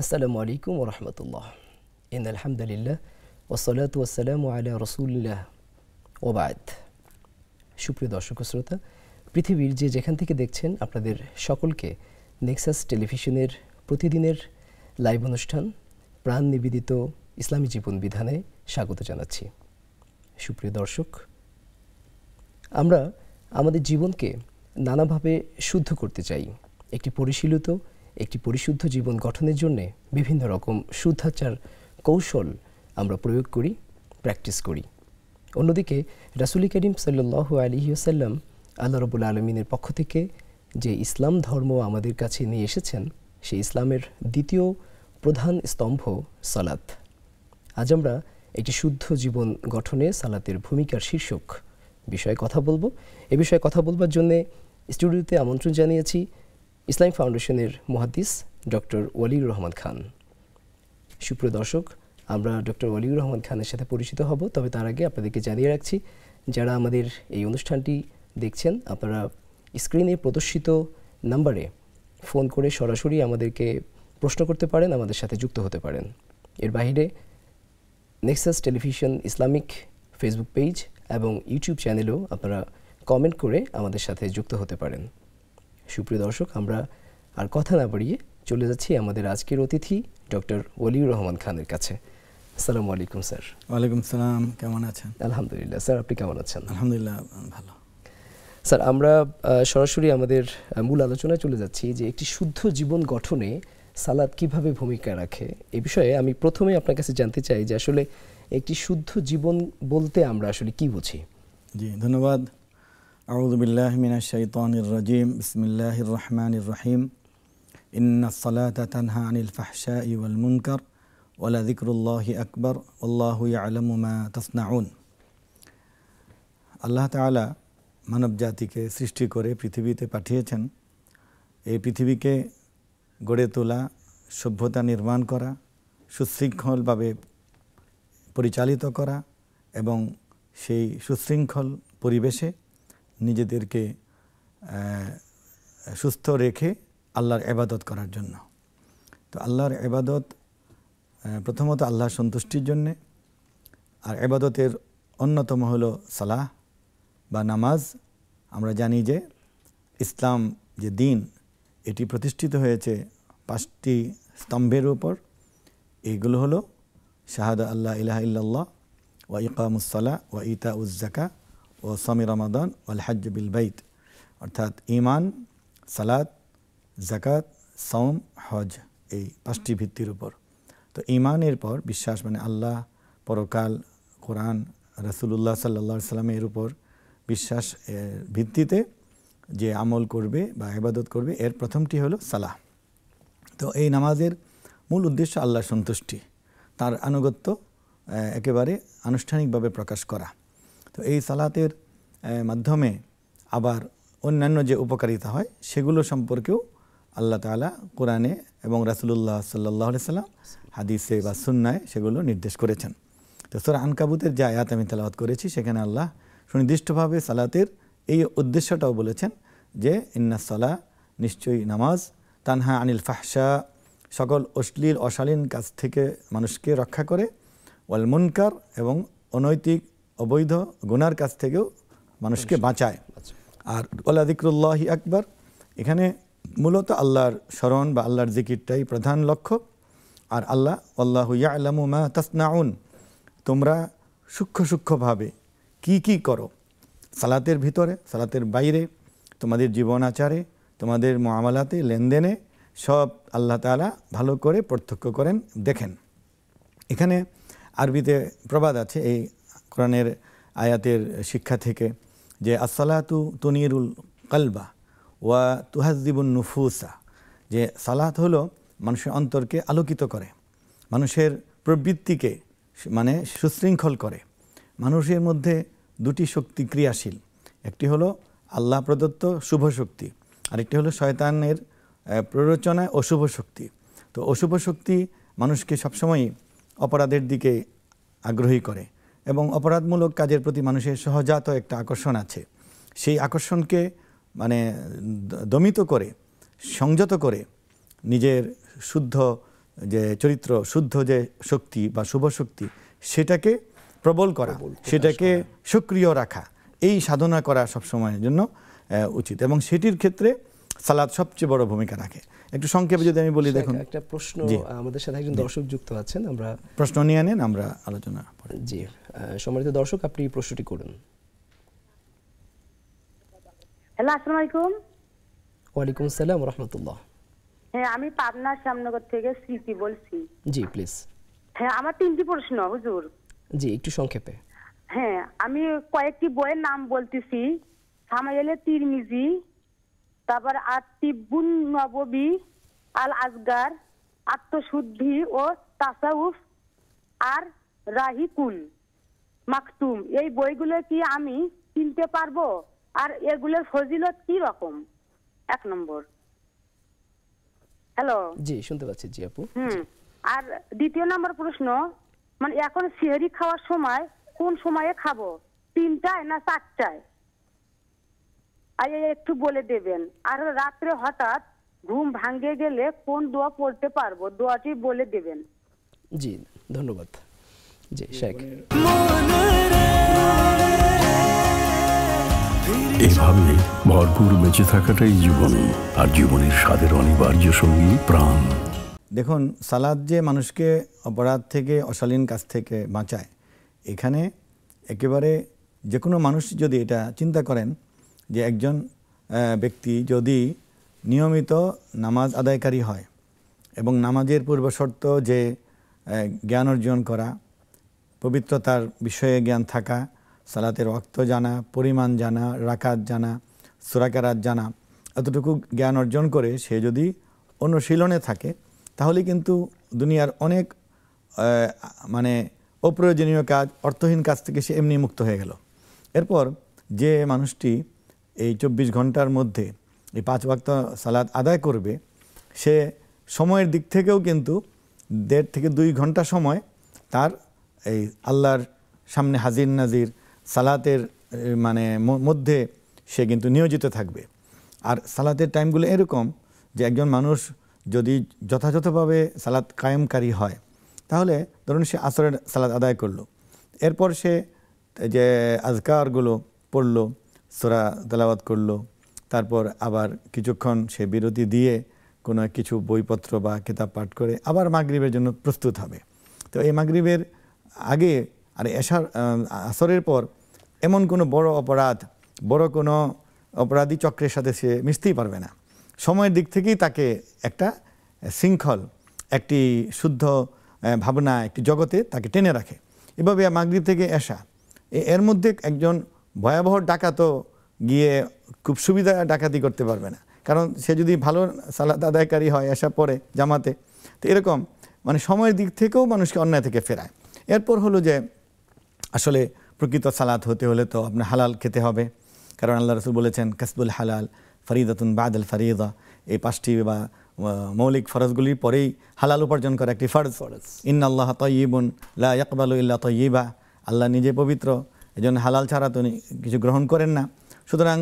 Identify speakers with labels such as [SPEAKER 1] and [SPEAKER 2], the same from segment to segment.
[SPEAKER 1] আসসালামু আলাইকুম ওয়া রাহমাতুল্লাহ। ইন্নাল হামদুলিল্লাহ ওয়াসসালাতু ওয়াসসালামু আলা রাসূলিল্লাহ ওয়া বা'দ। সুপ্রিয় দর্শক ও শ্রোতা, পৃথিবীর যে যেখান থেকে দেখছেন আপনাদের সকলকে নেক্সাস টেলিভিশনের প্রতিদিনের লাইভ অনুষ্ঠান প্রাণ নিবেদিত ইসলামী জীবন বিধানে স্বাগত জানাচ্ছি। সুপ্রিয় দর্শক, আমরা আমাদের জীবনকে নানাভাবে শুদ্ধ করতে চাই। একটি পরিশুদ্ধ জীবন গঠনের জন্য বিভিন্ন রকম শুদ্ধাচার কৌশল আমরা প্রয়োগ করি, প্র্যাকটিস করি। অন্যদিকে রাসূল করিম সাল্লাল্লাহু আলাইহি ওয়াসাল্লাম আল্লাহ রাব্বুল আলামিনের পক্ষ থেকে যে ইসলাম ধর্ম আমাদের কাছে নিয়ে এসেছেন, সেই ইসলামের দ্বিতীয় প্রধান স্তম্ভ সালাত। আজ আমরা একটি শুদ্ধ জীবন গঠনে সালাতের ভূমিকার শীর্ষক বিষয়ে কথা বলবো। এ বিষয়ে কথা বলবার জন্য স্টুডিওতে আমন্ত্রণ জানিয়েছি ইসলামী ফাউন্ডেশনের মুহাদ্দিস ডক্টর ওয়ালিউর রহমান খান। সুপ্রিয় দর্শক, আমরা ডক্টর ওয়ালিউর রহমান খানের সাথে পরিচিত হব, তবে তার আগে আপনাদেরকে জানিয়ে রাখছি, যারা আমাদের এই অনুষ্ঠানটি দেখছেন, আপনারা স্ক্রিনে প্রদর্শিত নাম্বারে ফোন করে সরাসরি আমাদেরকে প্রশ্ন করতে পারেন, আমাদের সাথে যুক্ত হতে পারেন। এর বাইরে Nexus television Islamic Facebook page এবং ইউটিউব চ্যানেলেও আপনারা কমেন্ট করে আমাদের সাথে যুক্ত হতে পারেন। সুপ্রিয় দর্শক, আমরা আর কথা না বাড়িয়ে চলে যাচ্ছি আমাদের আজকের অতিথি ডক্টর ওয়ালিউর রহমান খানের কাছে। আসসালামু আলাইকুম স্যার।
[SPEAKER 2] ওয়ালাইকুম সালাম, কেমন আছেন?
[SPEAKER 1] আলহামদুলিল্লাহ স্যার, আপনি কেমন আছেন?
[SPEAKER 2] আলহামদুলিল্লাহ ভালো।
[SPEAKER 1] স্যার, আমরা সরাসরি আমাদের মূল আলোচনায় চলে যাচ্ছি যে একটি শুদ্ধ জীবন গঠনে সালাত কিভাবে ভূমিকা রাখে। এই বিষয়ে আমি প্রথমে আপনার কাছে জানতে চাই যে আসলে একটি শুদ্ধ জীবন বলতে আমরা আসলে কি বুঝি?
[SPEAKER 2] জি, ধন্যবাদ। আউযু বিল্লাহি মিনাশ শাইতানির রাজিম। বিসমিল্লাহির রহমানির রহিম। ইন্নাস সালাতা তানহা আনিল ফাহশাই ওয়াল মুনকার ওয়া লাযিকরুল্লাহি আকবার ওয়াল্লাহু ইয়ালামু মা তাসনাউন। আল্লাহ তাআলা মানব জাতিকে সৃষ্টি করে পৃথিবীতে পাঠিয়েছেন। এই পৃথিবীকে গড়ে তোলা, সভ্যতা নির্মাণ করা, সুশৃঙ্খলভাবে পরিচালিত করা এবং সেই সুশৃঙ্খল পরিবেশে নিজেদেরকে সুস্থ রেখে আল্লাহর ইবাদত করার জন্য। তো আল্লাহর ইবাদত প্রথমত আল্লাহর সন্তুষ্টির জন্যে, আর ইবাদতের অন্যতম হলো সালাহ বা নামাজ। আমরা জানি যে ইসলাম যে দিন, এটি প্রতিষ্ঠিত হয়েছে 5টি স্তম্ভের উপর। এইগুলো হলো শাহাদা আল্লাহ ইলাহা ইল্লাল্লাহ ওয়া ইকামুস সালাহ ওয়া ইতাউজ যাকাহ ও সামি রমাদান ওয়াল হজ্জ বিল বাইত, অর্থাৎ ঈমান, সালাত, যাকাত, সওম, হজ, এই 5টি ভিত্তির উপর। তো ঈমানের পর বিশ্বাস, মানে আল্লাহ, পরকাল, কোরআন, রাসূলুল্লাহ সাল্লাল্লাহু আলাইহি সাল্লামের উপর বিশ্বাস ভিত্তিতে যে আমল করবে বা ইবাদত করবে, এর প্রথমটি হলো সালাহ। তো এই নামাজের মূল উদ্দেশ্য আল্লাহর সন্তুষ্টি, তার আনুগত্য একেবারে আনুষ্ঠানিকভাবে প্রকাশ করা। তো এই সালাতের মাধ্যমে আবার অন্যান্য যে উপকারিতা হয় সেগুলো সম্পর্কেও আল্লাহ তাআলা কোরআনে এবং রাসূলুল্লাহ সাল্লাল্লাহু আলাইহি সাল্লাম হাদিসে বা সুন্নায় সেগুলো নির্দেশ করেছেন। তো সূরা আনকাবুতের যে আয়াত আমি তেলাওয়াত করেছি, সেখানে আল্লাহ সুনির্দিষ্টভাবে সালাতের এই উদ্দেশ্যটাও বলেছেন যে ইন্নাস সালাহ, নিশ্চয়ই নামাজ, তানহা আনিল ফাহশা, সকল অশ্লীল অশালীন কাজ থেকে মানুষকে রক্ষা করে, ওয়াল মুনকার, এবং অনৈতিক অবৈধ গুনার কাছ থেকেও মানুষকে বাঁচায়। আর ওয়ালা যিকরুল্লাহি আকবার, এখানে মূলত আল্লাহর স্মরণ বা আল্লাহর জিকিরটাই প্রধান লক্ষ্য। আর আল্লাহ আল্লাহু ইয়ালামু মা তাসনাউন, তোমরা সূক্ষ্মভাবে কি করো সালাতের ভিতরে, সালাতের বাইরে, তোমাদের জীবন আচারে, তোমাদের মুআমালাতে, লেনদেনে, সব আল্লাহ তাআলা ভালো করে প্রত্যক্ষ করেন, দেখেন। এখানে আরবিতে প্রবাদ আছে এই কোরআনের আয়াতের শিক্ষা থেকে, যে আসসালাতু তুনিরুল কলবা ওয়া তুহাজ্জিবুন নুফুসা, যে সালাত হলো মানুষের অন্তরকে আলোকিত করে, মানুষের প্রবৃত্তিকে মানে সুশৃঙ্খল করে। মানুষের মধ্যে 2টি শক্তি ক্রিয়াশীল, একটি হলো আল্লাহ প্রদত্ত শুভ শক্তি, আরেকটি হলো শয়তানের প্ররোচনায় অশুভ শক্তি। তো অশুভ শক্তি মানুষকে সবসময়ই অপরাধের দিকে আগ্রহী করে এবং অপরাধমূলক কাজের প্রতি মানুষের সহজাত একটা আকর্ষণ আছে। সেই আকর্ষণকে দমিত করে, সংযত করে নিজের শুদ্ধ যে চরিত্র শুদ্ধ যে শক্তি বা শুভ শক্তি সেটাকে প্রবল করা, সেটাকে সক্রিয় রাখা, এই সাধনা করা সবসময়ের জন্য উচিত এবং সেটির ক্ষেত্রে সালাত সবচেয়ে বড় ভূমিকা রাখে। একটু সংক্ষেপে যদি আমি বলি, দেখুন
[SPEAKER 1] একটা প্রশ্ন, আমাদের সাথে একজন দর্শক যুক্ত আছেন, আমরা
[SPEAKER 2] প্রশ্ন নিয়ে নেন, আমরা আলোচনা করি।
[SPEAKER 1] জি, সম্মানিত দর্শক, আপনি প্রশ্নটি করুন।
[SPEAKER 3] হ্যালো, আসসালামু আলাইকুম।
[SPEAKER 1] ওয়ালাইকুম আসসালাম ওয়া রাহমাতুল্লাহ।
[SPEAKER 3] হ্যাঁ, আমি পাবনা শ্যামনগর থেকে স্মৃতি বলছি।
[SPEAKER 1] জি প্লিজ।
[SPEAKER 3] হ্যাঁ, আমার 3টি প্রশ্ন হুজুর।
[SPEAKER 1] জি, একটু সংক্ষেপে।
[SPEAKER 3] হ্যাঁ, আমি কয়েকটি বইয়ের নাম বলতেছি। সামাইলে তিরমিজি, তারপর আত-তিব্বুন নববী, আল আজগার, আত্মশুদ্ধি ও তাসাউফ, আর রাহিকুল মাকতুম। এই বইগুলো কি আমি চিনতে পারবো? আর এগুলোর ফজিলত কি রকম? 1 নম্বর। হ্যালো।
[SPEAKER 1] জি, শুনতে পাচ্ছি। জি আপু।
[SPEAKER 3] আর 2 নম্বর প্রশ্ন, মানে এখন সেহরি খাওয়ার সময় কোন সময়ে খাবো? 3টায় না 4টায়? আর একটু বলে দেবেন। আর রাত্রে হঠাৎ ঘুম ভাঙে গেলে কোন দোয়া পড়তে পারবো? দোয়াটি বলে দেবেন।
[SPEAKER 1] জি, ধন্যবাদ। জি শেখ।
[SPEAKER 4] এভাবে ভরপুর বেঁচে থাকাটাই জীবন, আর জীবনের স্বাদের অনিবার্য সঙ্গী প্রাণ।
[SPEAKER 2] দেখুন, সালাদ যে মানুষকে অপরাধ থেকে, অশালীন কাজ থেকে বাঁচায়, এখানে একেবারে যে কোনো মানুষ যদি এটা চিন্তা করেন যে একজন ব্যক্তি যদি নিয়মিত নামাজ আদায়কারী হয় এবং নামাজের পূর্বশর্ত যে জ্ঞান অর্জন করা, পবিত্রতার বিষয়ে জ্ঞান থাকা, সালাতের ওয়াক্ত জানা, পরিমাণ জানা, রাকাত জানা, সূরা কেরাত জানা, এতটুকু জ্ঞান অর্জন করে সে যদি অনুশীলনে থাকে, তাহলে কিন্তু দুনিয়ার অনেক মানে অপ্রয়োজনীয় কাজ, অর্থহীন কাজ থেকে সে এমনি মুক্ত হয়ে গেল। এরপর যে মানুষটি এই 24 ঘন্টার মধ্যে এই 5 ওয়াক্ত সালাত আদায় করবে, সে সময়ের দিক থেকেও কিন্তু 1.5 থেকে 2 ঘন্টা সময় তার এই আল্লাহর সামনে হাজির নাজির সালাতের মানে মধ্যে সে কিন্তু নিয়োজিত থাকবে। আর সালাতের টাইমগুলো এরকম যে একজন মানুষ যদি যথাযথভাবে সালাত কায়েমকারী হয়, তাহলে ধরুন সে আসরের সালাত আদায় করলো, এরপর সে যে আজকারগুলো পড়লো, সূরা তেলাওয়াত করলো, তারপর আবার কিছুক্ষণ সে বিরতি দিয়ে কোনো কিছু বইপত্র বা কিতাব পাঠ করে আবার মাগরিবের জন্য প্রস্তুত হবে। তো এই মাগরিবের আগে আর আসরের পর এমন কোনো বড় অপরাধ, বড় কোনো অপরাধী চক্রের সাথে সে মিশতেই পারবে না। সময়ের দিক থেকেই তাকে একটা শৃঙ্খল, একটি শুদ্ধ ভাবনা, একটি জগতে তাকে টেনে রাখে। এভাবে মাগরিব থেকে এশা, এর মধ্যে একজন ভয়াবহ ডাকাতও গিয়ে খুব সুবিধা ডাকাতি করতে পারবে না, কারণ সে যদি ভালো সালাত আদায়কারী হয় এশা পরে জামাতে। তো এরকম মানে সময়ের দিক থেকেও মানুষকে অন্যায় থেকে ফেরায়। এরপর হলো যে আসলে প্রকৃত সালাত হতে হলে তো আপনার হালাল খেতে হবে, কারণ আল্লাহ রাসূল বলেছেন কাসবুল হালাল ফরিদাতুন বাদাল ফরিদা, এই 5টি বা মৌলিক ফরজগুলির পরেই হালাল উপার্জন করা একটি ফরজ। ইন্নাল্লাহ তাইয়্যিবুন লা ইয়াকবালু ইল্লা তাইয়্যিবা, আল্লাহ নিজে পবিত্র, এজন্য হালাল ছাড়া তো কিছু গ্রহণ করেন না। সুতরাং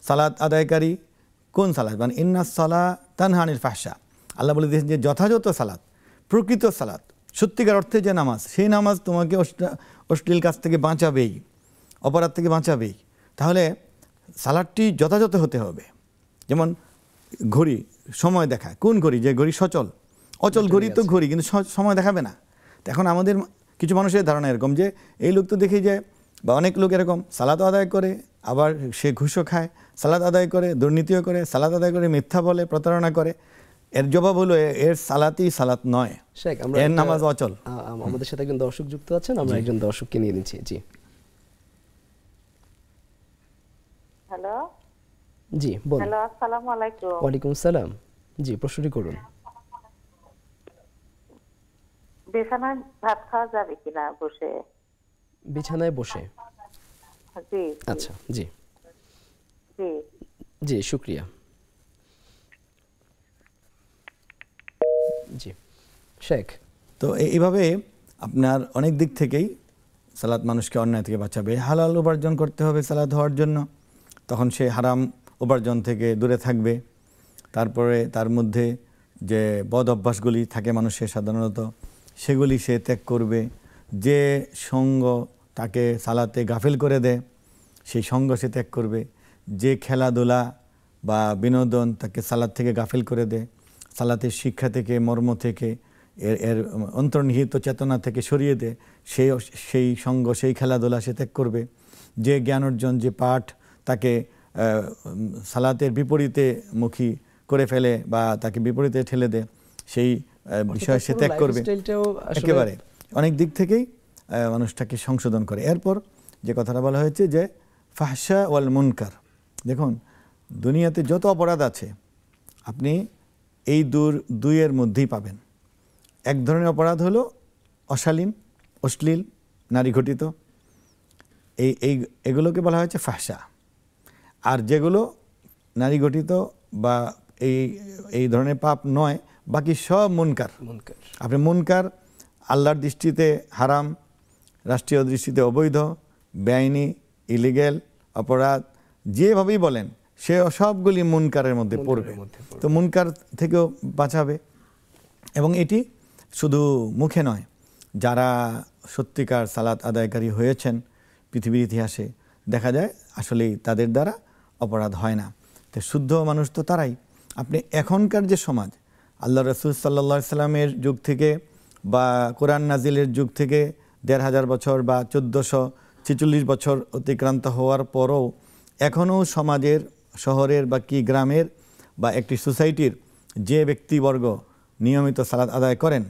[SPEAKER 2] সালাত আদায়কারী কোন সালাত, মানে ইন্নাস সালাহ তানহা আনিল ফাহশা, আল্লাহ বলে দিয়েছেন যে যথাযথ সালাত, প্রকৃত সালাত, সত্যিকার অর্থে যে নামাজ, সেই নামাজ তোমাকে অশ্লীল কাজ থেকে বাঁচাবেই, অপরাধ থেকে বাঁচাবেই। তাহলে সালাদটি যথাযথ হতে হবে। যেমন ঘড়ি সময় দেখায়, কোন ঘড়ি? যে ঘড়ি সচল, অচল ঘড়ি তো ঘড়ি কিন্তু সময় দেখাবে না। তো এখন আমাদের কিছু মানুষের ধারণা এরকম যে এই লোক তো দেখি যে, বা অনেক লোক এরকম সালাত আদায় করে আবার সে ঘুষও খায়, সালাত আদায় করে দুর্নীতিও করে, সালাত আদায় করে মিথ্যা বলে, প্রতারণা করে। এর জবাব হলো এর সালাতই সালাত নয়, এর নামাজ অচল।
[SPEAKER 1] আমাদের সাথে একজন দর্শক যুক্ত আছেন, আমরা একজন দর্শককে নিয়ে নিচ্ছি। জি
[SPEAKER 3] হ্যালো।
[SPEAKER 1] জি বলুন।
[SPEAKER 3] হ্যালো, আসসালামু আলাইকুম।
[SPEAKER 1] ওয়ালাইকুম আসসালাম। জি প্রশ্নটি করুন।
[SPEAKER 3] বিছানায় ভাত খাওয়া যাবে কিনা বসে?
[SPEAKER 1] বিছানায় বসে?
[SPEAKER 3] জি।
[SPEAKER 1] আচ্ছা, জি
[SPEAKER 3] জি
[SPEAKER 1] জি শুকরিয়া। জি শেখ।
[SPEAKER 2] তো এইভাবে আপনার অনেক দিক থেকেই সালাত মানুষকে অন্যায় থেকে বাঁচাবে। হালাল উপার্জন করতে হবে সালাত হওয়ার জন্য, তখন সে হারাম উপার্জন থেকে দূরে থাকবে। তারপরে তার মধ্যে যে বদ অভ্যাসগুলি থাকে মানুষের সাধারণত, সেগুলি সে ত্যাগ করবে। যে সঙ্গ তাকে সালাতে গাফিল করে দেয় সেই সঙ্গ সে ত্যাগ করবে। যে খেলাধুলা বা বিনোদন তাকে সালাত থেকে গাফিল করে দেয়, সালাতের শিক্ষা থেকে, মর্ম থেকে, এর অন্তর্নিহিত চেতনা থেকে সরিয়ে দেয়, সেই সঙ্গ, সেই খেলাধুলা সে ত্যাগ করবে। যে জ্ঞান অর্জন, যে পাঠ তাকে সালাতের বিপরীতে মুখী করে ফেলে বা তাকে বিপরীতে ঠেলে দেয়, সেই বিষয় সে ত্যাগ করবে। একেবারে অনেক দিক থেকেই মানুষটাকে সংশোধন করে। এরপর যে কথাটা বলা হয়েছে যে ফাহশা ওয়াল মুনকার, দেখুন দুনিয়াতে যত অপরাধ আছে আপনি এই দুইয়ের মধ্যেই পাবেন। এক ধরনের অপরাধ হলো অশালীন, অশ্লীল, নারী ঘটিত, এগুলোকে বলা হয়েছে ফাহশা। আর যেগুলো নারী গঠিত বা এই ধরনের পাপ নয়, বাকি সব মুনকার। আপনি মুনকার আল্লাহর দৃষ্টিতে হারাম, রাষ্ট্রীয় দৃষ্টিতে অবৈধ, বেআইনি, ইলিগ্যাল অপরাধ, যেভাবেই বলেন সে সবগুলি মুনকারের মধ্যে পড়বে। তো মুনকার থেকেও বাঁচাবে। এবং এটি শুধু মুখে নয়, যারা সত্যিকার সালাত আদায়কারী হয়েছেন পৃথিবীর ইতিহাসে দেখা যায় আসলেই তাদের দ্বারা অপরাধ হয় না। তো শুদ্ধ মানুষ তো তারাই। আপনি এখনকার যে সমাজ, আল্লাহ রসুল সাল্লাল্লাহু আলাইহি সাল্লামের যুগ থেকে বা কোরআন নাজিলের যুগ থেকে ১৫০০ বছর বা ১৪৪৬ বছর অতিক্রান্ত হওয়ার পরও এখনও সমাজের, শহরের বা কি গ্রামের বা একটি সোসাইটির যে ব্যক্তিবর্গ নিয়মিত সালাত আদায় করেন,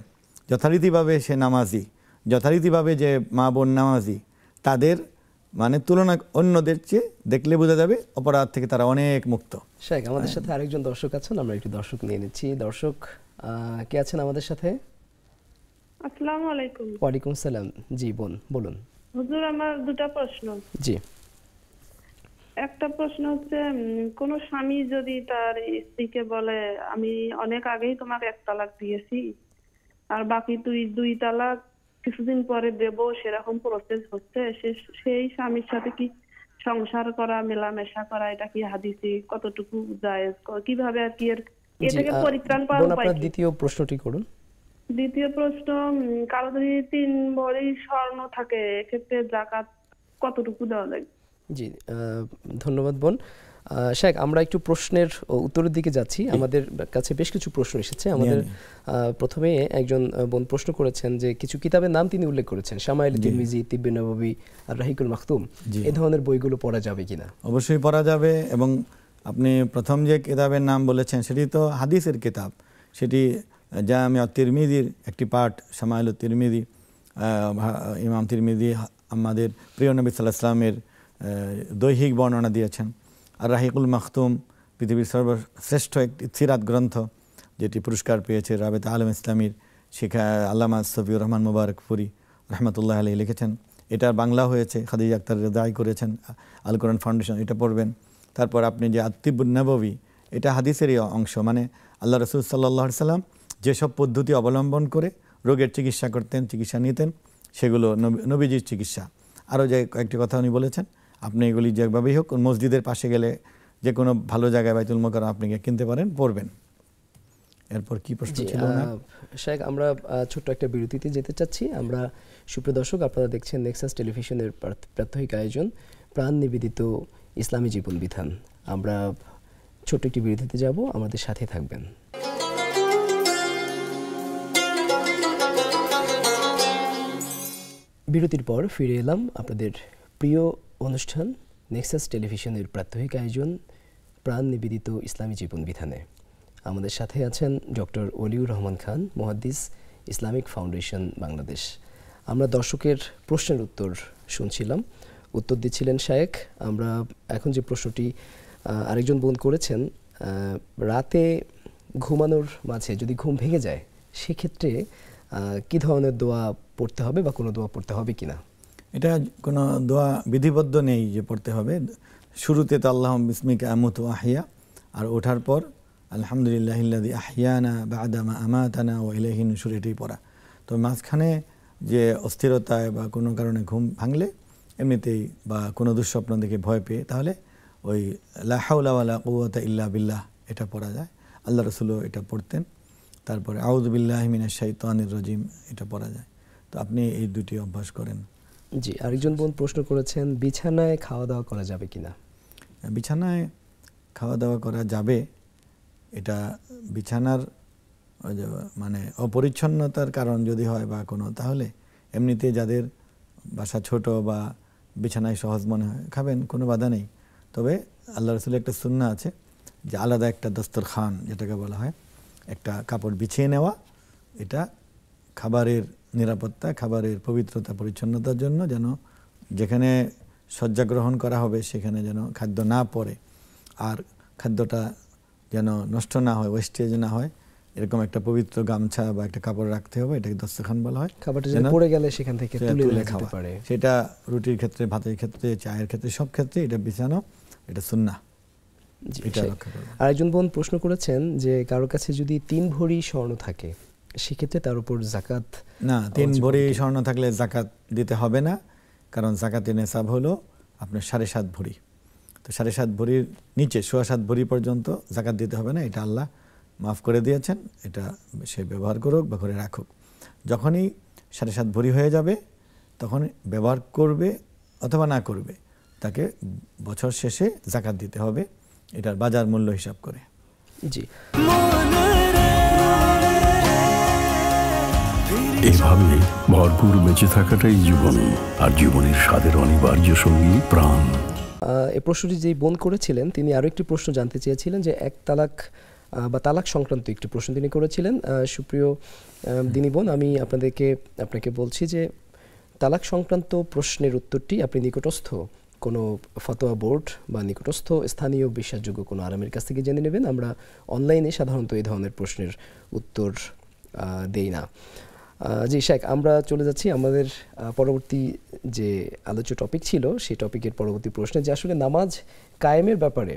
[SPEAKER 2] যথারীতিভাবে সে নামাজি, যথারীতিভাবে যে মা বোন নামাজি, তাদের মানে তুলনা অন্যদের চেয়ে দেখলে বোঝা যাবে অপরাধ থেকে তারা অনেক মুক্ত।
[SPEAKER 1] শেখ, আমাদের সাথে আরেকজন দর্শক আছেন, আমরা একটু দর্শক নিয়ে নিচ্ছি। দর্শক কে আছেন আমাদের সাথে?
[SPEAKER 5] আসসালামু আলাইকুম।
[SPEAKER 1] ওয়ালাইকুম সালাম। জি বোন বলুন।
[SPEAKER 5] হুজুর, আমার দুটো প্রশ্ন।
[SPEAKER 1] জি।
[SPEAKER 5] একটা প্রশ্ন হচ্ছে, কোন স্বামী যদি তার স্ত্রীকে বলে আমি অনেক আগেই তোমাকে এক তালাক দিয়েছি আর বাকি তুই 2 তালাক কিছুদিন পরে দেব, সেরকম প্রসেস হচ্ছে, সেই স্বামীর সাথে কি সংসার করা, মেলামেশা করা, এটা কি হাদিসে কতটুকু জায়েজ, কিভাবে আর কি এ থেকে পরিত্রাণ পাওয়ার উপায় কি?
[SPEAKER 1] দ্বিতীয় প্রশ্নটি করুন।
[SPEAKER 5] দ্বিতীয় প্রশ্ন, কারো যদি 3 ভরি স্বর্ণ থাকে, এক্ষেত্রে যাকাত কতটুকু দেওয়া লাগে?
[SPEAKER 1] জি, ধন্যবাদ বোন। শেখ, আমরা একটু প্রশ্নের উত্তরের দিকে যাচ্ছি। আমাদের কাছে বেশ কিছু প্রশ্ন এসেছে। আমাদের প্রথমে একজন বোন প্রশ্ন করেছেন যে কিছু কিতাবের নাম তিনি উল্লেখ করেছেন, শামাইল তিরমিজি, তিব্বে নববী আর রাহিকুল মাখতুম, এই ধরনের বইগুলো পড়া যাবে কিনা?
[SPEAKER 2] অবশ্যই পড়া যাবে। এবং আপনি প্রথম যে কিতাবের নাম বলেছেন সেটি তো হাদিসের কিতাব, সেটি জামিউ তিরমিজির একটি পার্ট, শামাইল তিরমিজি। ইমাম তিরমিজি আমাদের প্রিয় নবী সাল্লাল্লাহু আলাইহি ওয়াসাল্লামের দৈহিক বর্ণনা দিয়েছেন। আর রাহিকুল মাখতুম পৃথিবীর সর্বশ্রেষ্ঠ একটি সিরাত গ্রন্থ, যেটি পুরস্কার পেয়েছে রাবেতা আলম ইসলামীর শিক্ষা আল্লামা সফিউর রহমান মুবারকপুরি রহমতুল্লাহ আলাইহি লিখেছেন। এটার বাংলা হয়েছে, খাদিজা আক্তার রেদাই করেছেন, আল কোরআন ফাউন্ডেশন, এটা পড়বেন। তারপর আপনি যে আত-তিব্বুন নববী, এটা হাদিসেরই অংশ, মানে আল্লাহ রসুল সাল্লাল্লাহু আলাইহি ওয়াসাল্লাম যেসব পদ্ধতি অবলম্বন করে রোগের চিকিৎসা করতেন, চিকিৎসা নিতেন, সেগুলো নবীজির চিকিৎসা। আরও যে কয়েকটি কথা উনি বলেছেন, আপনি এগুলি যেভাবেই হোক মসজিদের পাশে গেলে যে কোনো ভালো জায়গায় বাইতুল মুকাররম আপনি কিনতে পারেন, পড়বেন। এরপর কি প্রশ্ন ছিল না
[SPEAKER 1] শেখ? আমরা ছোট্ট একটা বিরতিতে যেতে চাচ্ছি। আমরা সুপ্রিয় দর্শক, আপনারা দেখছেন নেক্সাস টেলিভিশনের প্রাত্যহিক আয়োজন প্রাণ নিবেদিত ইসলামী জীবন বিধান। আমরা ছোট্ট একটি বিরতিতে যাব, আমাদের সাথে থাকবেন। বিরতির পর ফিরে এলাম আপনাদের প্রিয় অনুষ্ঠান নেক্সাস টেলিভিশনের প্রাত্যহিক আয়োজন প্রাণ নিবেদিত ইসলামী জীবন বিধানে। আমাদের সাথে আছেন ডক্টর ওলিউর রহমান খান, মুহাদ্দিস, ইসলামিক ফাউন্ডেশন বাংলাদেশ। আমরা দর্শকের প্রশ্নের উত্তর শুনছিলাম, উত্তর দিচ্ছিলেন শায়েখ। আমরা এখন যে প্রশ্নটি আরেকজন বোন করেছেন, রাতে ঘুমানোর মাঝে যদি ঘুম ভেঙে যায়, সেক্ষেত্রে কি ধরনের দোয়া পড়তে হবে বা কোনো দোয়া পড়তে হবে কিনা?
[SPEAKER 2] এটা কোনো দোয়া বিধিবদ্ধ নেই যে পড়তে হবে। শুরুতে তো আল্লাহ বিসমিকা আমুতু আহিয়া, আর ওঠার পর আলহামদুলিল্লাহিল্লাযী আহিয়ানা বা'দা মা আমাতানা ওয়া ইলাইহি নুশুর, এটাই পড়া। তো মাঝখানে যে অস্থিরতায় বা কোনো কারণে ঘুম ভাঙলে এমনিতেই বা কোনো দুঃস্বপ্ন দেখে ভয় পেয়ে, তাহলে ওই লা হাওলা ওয়ালা কুওয়াতা ইল্লা বিল্লাহ এটা পড়া যায়। আল্লাহ রাসূলও এটা পড়তেন। তারপরে আউযু বিল্লাহি মিনাশ শাইতানির রাজিম এটা পড়া যায়। তো আপনি এই দুটি অভ্যাস করেন।
[SPEAKER 1] জি, আরেকজন বোন প্রশ্ন করেছেন বিছানায় খাওয়া দাওয়া করা যাবে কিনা?
[SPEAKER 2] বিছানায় খাওয়া দাওয়া করা যাবে, এটা বিছানার মানে অপরিচ্ছন্নতার কারণ যদি হয় বা কোনো, তাহলে এমনিতে যাদের বাসা ছোট বা বিছানায় সহজ মনে হয় খাবেন, কোনো বাধা নেই। তবে আল্লাহ রাসূলের একটা সুন্নাহ আছে যে আলাদা একটা দস্তরখান যেটাকে বলা হয়, একটা কাপড় বিছিয়ে নেওয়া, এটা খাবারের নিরাপত্তা, খাবারের পবিত্রতা পরিচ্ছন্নতার জন্য, যেন যেখানে শয্যা গ্রহণ করা হবে সেখানে যেন খাদ্য না পড়ে আর খাদ্যটা যেন নষ্ট না হয়, ওয়েস্টেজ না হয়, এরকম একটা পবিত্র গামছা বা একটা কাপড় রাখতে হবে। এটাকে দস্তরখান বলা হয়।
[SPEAKER 1] খাবারটা যেন পড়ে গেলে সেখান থেকে তুলে খাওয়া
[SPEAKER 2] পারে, সেটা রুটির ক্ষেত্রে, ভাতের ক্ষেত্রে, চায়ের ক্ষেত্রে, সব ক্ষেত্রে এটা বিছানো, এটা সুন্নাহ।
[SPEAKER 1] আরেকজন বোন প্রশ্ন করেছেন যে কারো কাছে যদি 3 ভরি স্বর্ণ থাকে সেক্ষেত্রে তার উপর যাকাত? না,
[SPEAKER 2] 3 ভরি স্বর্ণ থাকলে যাকাত দিতে হবে না, কারণ যাকাতের নেসাব হলো আপনার 7.5 ভরি। তো 7.5 ভরির নিচে 7.25 ভরি পর্যন্ত যাকাত দিতে হবে না, এটা আল্লাহ মাফ করে দিয়েছেন। এটা সে ব্যবহার করুক বা করে রাখুক। যখনই 7.5 ভরি হয়ে যাবে তখন ব্যবহার করবে অথবা না করবে, তাকে বছর শেষে যাকাত দিতে হবে, এটার বাজার মূল্য হিসাব করে।
[SPEAKER 1] জি,
[SPEAKER 4] এভাবে ভরপুর বেঁচে থাকাটাই জীবন, আর জীবনের স্বাদের অনিবার্য সঙ্গী প্রাণ।
[SPEAKER 1] এই প্রশ্নটি যেই বোন করেছিলেন তিনি আরও একটি প্রশ্ন জানতে চেয়েছিলেন যে এক তালাক বা তালাক সংক্রান্ত একটি প্রশ্ন তিনি করেছিলেন। সুপ্রিয় দিনী বোন, আমি আপনাকে বলছি যে তালাক সংক্রান্ত প্রশ্নের উত্তরটি আপনি নিকটস্থ কোনো ফতোয়া বোর্ড বা নিকটস্থ স্থানীয় বিশ্বাসযোগ্য কোনো আলেমের কাছ থেকে জেনে নেবেন। আমরা অনলাইনে সাধারণত এই ধরনের প্রশ্নের উত্তর দেই না। জি শেখ, আমরা চলে যাচ্ছি আমাদের পরবর্তী যে আলোচ্য টপিক ছিল সেই টপিকের পরবর্তী প্রশ্নে, যে আসলে নামাজ কায়েমের ব্যাপারে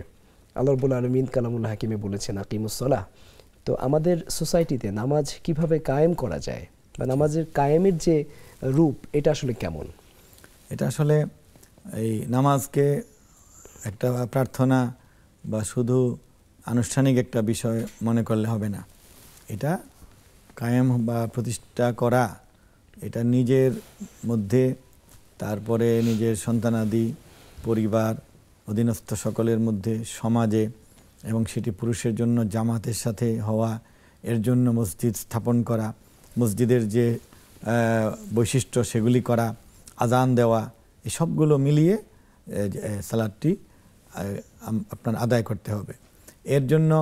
[SPEAKER 1] আল্লাহ রাব্বুল আলামিন কালামুল হাকিমে বলেছেন আকিমুস সালাহ। তো আমাদের সোসাইটিতে নামাজ কিভাবে কায়েম করা যায় বা নামাজের কায়েমের যে রূপ এটা আসলে কেমন?
[SPEAKER 2] এটা আসলে এই নামাজকে একটা প্রার্থনা বা শুধু আনুষ্ঠানিক একটা বিষয় মনে করলে হবে না। এটা কায়েম বা প্রতিষ্ঠা করা, এটা নিজের মধ্যে, তারপরে নিজের সন্তানাদি, পরিবার, অধীনস্থ সকলের মধ্যে, সমাজে, এবং সেটি পুরুষের জন্য জামাতের সাথে হওয়া, এর জন্য মসজিদ স্থাপন করা, মসজিদের যে বৈশিষ্ট্য সেগুলি করা, আজান দেওয়া, এই সবগুলো মিলিয়ে সালাতটি আপনার আদায় করতে হবে। এর জন্য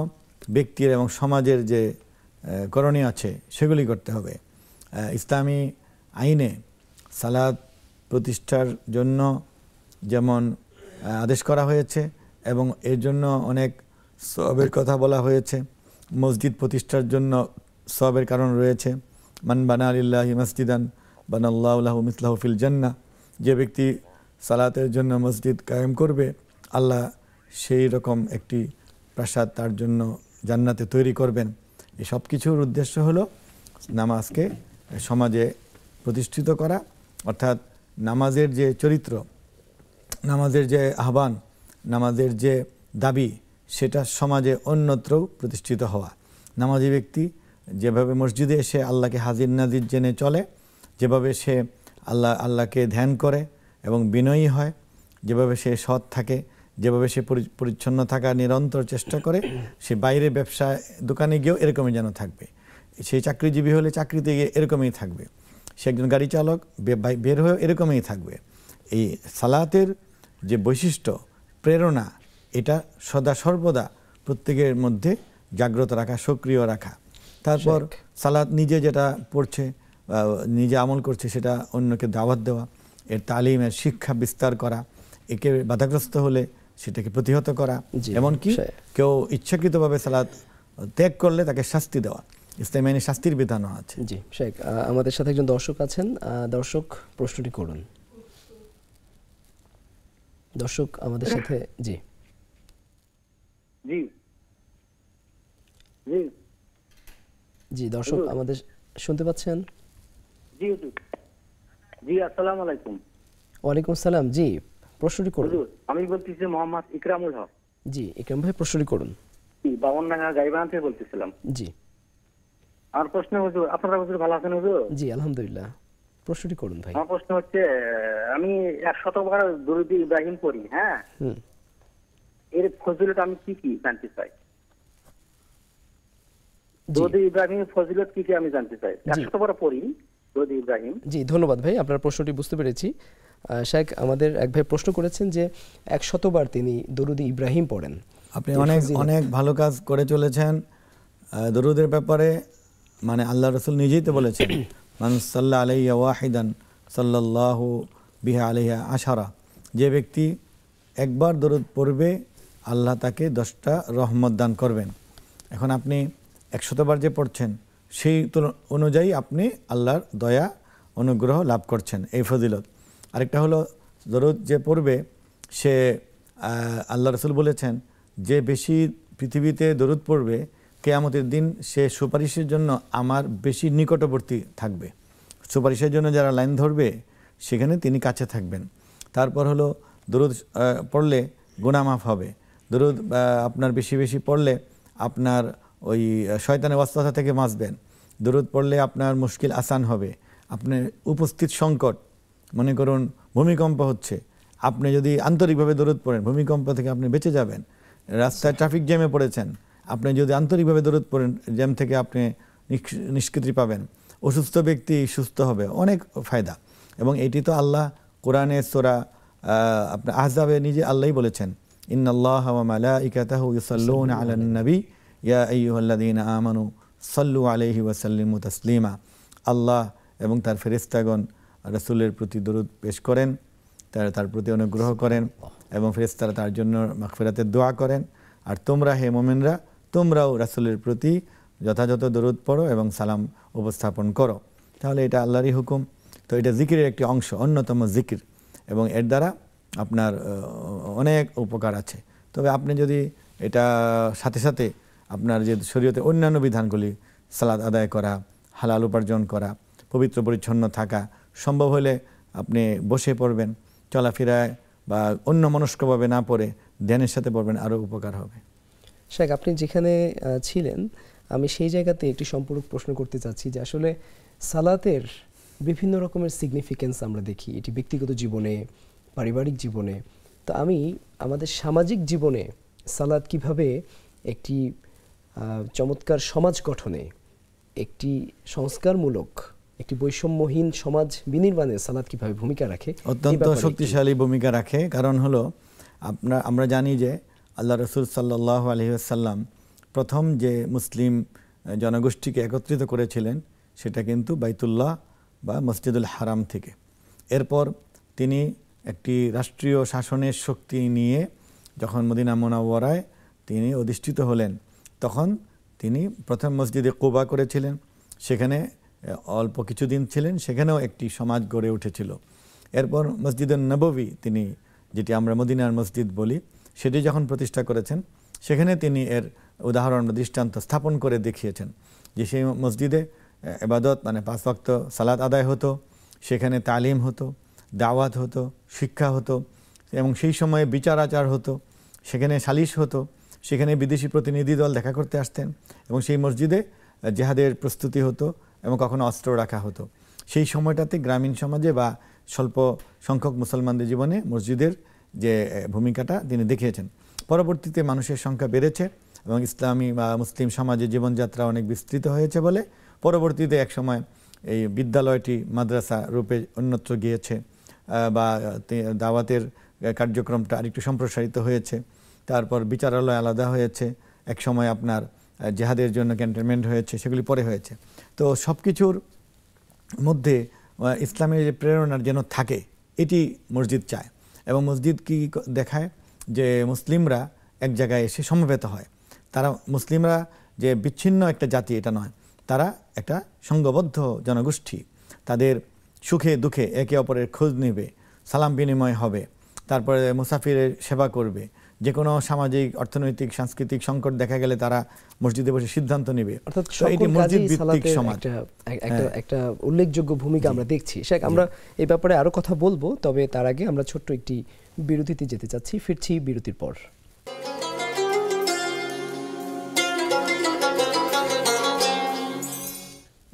[SPEAKER 2] ব্যক্তির এবং সমাজের যে করণীয় আছে সেগুলি করতে হবে। ইসলামী আইনে সালাত প্রতিষ্ঠার জন্য যেমন আদেশ করা হয়েছে এবং এর জন্য অনেক সওয়াবের কথা বলা হয়েছে। মসজিদ প্রতিষ্ঠার জন্য সওয়াবের কারণ রয়েছে। মান বানা লিল্লাহি মসজিদান বানাল্লাহু লাহু মিসলাহু ফিল জান্নাহ, যে ব্যক্তি সালাতের জন্য মসজিদ কায়েম করবে আল্লাহ সেই রকম একটি প্রাসাদ তার জন্য জান্নাতে তৈরি করবেন। এই সব কিছুর উদ্দেশ্য হলো নামাজকে সমাজে প্রতিষ্ঠিত করা, অর্থাৎ নামাজের যে চরিত্র, নামাজের যে আহ্বান, নামাজের যে দাবি, সেটা সমাজে অন্যত্রও প্রতিষ্ঠিত হওয়া। নামাজি ব্যক্তি যেভাবে মসজিদে এসে আল্লাহকে হাজির নাজির জেনে চলে, যেভাবে সে আল্লাহকে ধ্যান করে এবং বিনয়ী হয়, যেভাবে সে সৎ থাকে, যেভাবে সে পরিচ্ছন্ন থাকার নিরন্তর চেষ্টা করে, সে বাইরে ব্যবসা দোকানে গিয়েও এরকমই যেন থাকবে। সেই চাকরিজীবী হলে চাকরিতে গিয়ে এরকমই থাকবে। সে একজন গাড়ি চালক, বের হয়েও এরকমই থাকবে। এই সালাতের যে বৈশিষ্ট্য, প্রেরণা, এটা সদা সর্বদা প্রত্যেকের মধ্যে জাগ্রত রাখা, সক্রিয় রাখা। তারপর সালাত নিজে যেটা পড়ছে, নিজে আমল করছে, সেটা অন্যকে দাওয়াত দেওয়া, এর তালিমের শিক্ষা বিস্তার করা, একে বাধাগ্রস্ত হলে সেটাকে প্রতিহত করা, এমনকি কেউ ইচ্ছাকৃতভাবে সালাত ত্যাগ করলে তাকে শাস্তি দেওয়া। ইসলামী আইনে শাস্তির বিধানও আছে।
[SPEAKER 1] জি শেখ, আমাদের সাথে একজন দর্শক আছেন। দর্শক, প্রশ্নটি করুন। দর্শক আমাদের সাথে। জি
[SPEAKER 6] জি জি
[SPEAKER 1] জি দর্শক আমাদের শুনতে পাচ্ছেন?
[SPEAKER 6] জি জি, আসসালামু আলাইকুম।
[SPEAKER 1] ওয়ালাইকুম আসসালাম। জি, প্রশ্নটি করুন।
[SPEAKER 6] আমি বলতেছি মোহাম্মদ ইকরামুল হক।
[SPEAKER 1] জি ইকরাম ভাই, প্রশ্নটি করুন।
[SPEAKER 6] বামনডাঙ্গা গাইবান্ধা থেকে বলতেছিলাম।
[SPEAKER 1] জি
[SPEAKER 6] আমার প্রশ্ন হুজুর, আপনারা হুজুর ভালো আছেন হুজুর?
[SPEAKER 1] জি আলহামদুলিল্লাহ, প্রশ্নটি করুন ভাই।
[SPEAKER 6] আমার প্রশ্ন হচ্ছে, আমি 100বার দরুদ ইব্রাহিম পড়ি, হ্যাঁ,
[SPEAKER 1] হুম,
[SPEAKER 6] এর ফজিলত আমি কি কি জানতে চাই।
[SPEAKER 1] জি
[SPEAKER 6] দরুদ ইব্রাহিমের ফজিলত কি কি আমি জানতে চাই। 100বার পড়ি দরুদ ইব্রাহিম।
[SPEAKER 1] জি ধন্যবাদ ভাই, আপনার প্রশ্নটি বুঝতে পেরেছি। শেখ আমাদের এক ভাই প্রশ্ন করেছেন যে 100বার তিনি দরুদ ইব্রাহিম পড়েন।
[SPEAKER 2] আপনি অনেক অনেক ভালো কাজ করে চলেছেন দরুদের ব্যাপারে। মানে আল্লাহ রসুল নিজেই তো বলেছেন, মান সাল্লা আলাইয়া ওয়াহিদান সাল্লাল্লাহু বিহা আলাইহা আশারা, যে ব্যক্তি একবার দরুদ পড়বে আল্লাহ তাকে 10টা রহমত দান করবেন। এখন আপনি 100বার যে পড়ছেন সেই অনুযায়ী আপনি আল্লাহর দয়া অনুগ্রহ লাভ করছেন, এই ফজিলত। আরেকটা হলো, দরুদ যে পড়বে সে আল্লাহ রসুল বলেছেন যে বেশি পৃথিবীতে দরুদ পড়বে কিয়ামতের দিন সে সুপারিশের জন্য আমার বেশি নিকটবর্তী থাকবে। সুপারিশের জন্য যারা লাইন ধরবে সেখানে তিনি কাছে থাকবেন। তারপর হলো দরুদ পড়লে গুনাহ মাফ হবে। দরুদ আপনার বেশি বেশি পড়লে আপনার ওই শয়তানের ওয়াসওয়াসা থেকে বাঁচবেন। দরুদ পড়লে আপনার মুশকিল আসান হবে। আপনার উপস্থিত সংকট, মনে করুন ভূমিকম্প হচ্ছে, আপনি যদি আন্তরিকভাবে দরুদ পড়েন ভূমিকম্প থেকে আপনি বেঁচে যাবেন। রাস্তায় ট্রাফিক জ্যামে পড়েছেন, আপনি যদি আন্তরিকভাবে দরুদ পড়েন জ্যাম থেকে আপনি নিষ্কৃতি পাবেন। অসুস্থ ব্যক্তি সুস্থ হবে, অনেক ফায়দা। এবং এটি তো আল্লাহ কোরআনে সূরা আপনার আহজাবে নিজে আল্লাহই বলেছেন, ইন্নাল্লাহা ওয়া মালাইকাতাহু ইউসাল্লুনা আলান নবী ইয়া আইয়ুহাল্লাযীনা আমানু সাল্লু আলাইহি ওয়া সাল্লিমু তাসলিমা। আল্লাহ এবং তার ফেরেশতাগণ রাসূলের প্রতি দরুদ পেশ করেন, তার প্রতি অনুগ্রহ করেন এবং ফেরেশতারা তার জন্য মাগফিরাতের দোয়া করেন। আর তোমরা হে মুমিনরা, তোমরাও রাসূলের প্রতি যথাযথ দরুদ পড়ো এবং সালাম উপস্থাপন করো। তাহলে এটা আল্লাহরই হুকুম। তো এটা জিকিরের একটি অংশ, অন্যতম জিকির, এবং এর দ্বারা আপনার অনেক উপকার আছে। তবে আপনি যদি এটা সাথে সাথে আপনার যে শরীয়তে অন্যান্য বিধানগুলি, সালাত আদায় করা, হালাল উপার্জন করা, পবিত্র পরিচ্ছন্ন থাকা, সম্ভব হলে আপনি বসে পড়বেন, চলাফেরায় বা অন্য মনস্কভাবে না পড়ে ধ্যানের সাথে পড়বেন, আরও উপকার হবে।
[SPEAKER 1] শেখ আপনি যেখানে ছিলেন আমি সেই জায়গাতে একটি সম্পূরক প্রশ্ন করতে চাচ্ছি যে আসলে সালাতের বিভিন্ন রকমের সিগনিফিকেন্স আমরা দেখি, এটি ব্যক্তিগত জীবনে, পারিবারিক জীবনে। তো আমি আমাদের সামাজিক জীবনে সালাত কিভাবে একটি চমৎকার সমাজ গঠনে, একটি সংস্কারমূলক, একটি বৈষম্যহীন সমাজ বিনির্মাণে সালাত কিভাবে ভূমিকা রাখে?
[SPEAKER 2] অত্যন্ত শক্তিশালী ভূমিকা রাখে। কারণ হলো আমরা জানি যে আল্লাহ রসুল সাল্লাল্লাহু আলাইহি ওয়াসাল্লাম প্রথম যে মুসলিম জনগোষ্ঠীকে একত্রিত করেছিলেন সেটা কিন্তু বাইতুল্লাহ বা মসজিদুল হারাম থেকে। এরপর তিনি একটি রাষ্ট্রীয় শাসনের শক্তি নিয়ে যখন মদিনা মুনাওয়ারায় তিনি অধিষ্ঠিত হলেন, তখন তিনি প্রথম মসজিদে কুবা করেছিলেন। সেখানে অল্প কিছুদিন ছিলেন, সেখানেও একটি সমাজ গড়ে উঠেছিল। এরপর মসজিদুন নববী, তিনি যেটি আমরা মদিনার মসজিদ বলি, সেটি যখন প্রতিষ্ঠা করেছেন সেখানে তিনি এর উদাহরণ দৃষ্টান্ত স্থাপন করে দেখিয়েছেন যে সেই মসজিদে ইবাদত মানে 5 ওয়াক্ত সালাত আদায় হতো, সেখানে তালিম হতো, দাওয়াত হতো, শিক্ষা হতো, এবং সেই সময়ে বিচার আচার হতো, সেখানে সালিশ হতো, সেখানে বিদেশি প্রতিনিধি দল দেখা করতে আসতেন, এবং সেই মসজিদে জেহাদের প্রস্তুতি হতো এবং কখনো অস্ত্র রাখা হতো। সেই সময়টাতে গ্রামীণ সমাজে বা স্বল্প সংখ্যক মুসলমানদের জীবনে মসজিদের যে ভূমিকাটা তিনি দেখিয়েছেন। পরবর্তীতে মানুষের সংখ্যা বেড়েছে এবং ইসলামী বা মুসলিম সমাজে জীবনযাত্রা অনেক বিস্তৃত হয়েছে বলে পরবর্তীতে এক সময় এই বিদ্যালয়টি মাদ্রাসা রূপে অন্যত্র গিয়েছে বা দাওয়াতের কার্যক্রমটা আরেকটু সম্প্রসারিত হয়েছে। তারপর বিচারালয় আলাদা হয়েছে, এক সময় আপনার জেহাদের জন্য ক্যান্টনমেন্ট হয়েছে, সেগুলি পরে হয়েছে। তো সব কিছুর মধ্যে ইসলামের যে প্রেরণার যেন থাকে এটি মসজিদ চায়, এবং মসজিদ কি দেখায় যে মুসলিমরা এক জায়গায় এসে সমবেত হয়। তারা মুসলিমরা যে বিচ্ছিন্ন একটা জাতি এটা নয়, তারা একটা সংঘবদ্ধ জনগোষ্ঠী। তাদের সুখে দুঃখে একে অপরের খোঁজ নেবে, সালাম বিনিময় হবে, তারপরে মুসাফিরের সেবা করবে, যে কোনো সামাজিক অর্থনৈতিক সাংস্কৃতিক সংকট দেখা গেলে তারা মসজিদে বসে সিদ্ধান্ত নেবে।
[SPEAKER 1] এটি মসজিদ ভিত্তিক সমাজ, একটা উল্লেখযোগ্য ভূমিকা আমরা দেখছি। শেখ আমরা এই ব্যাপারে আরো কথা বলবো, তবে তার আগে আমরা ছোট্ট একটি বিরতিতে যেতে চাচ্ছি। ফিরছি বিরতির পর।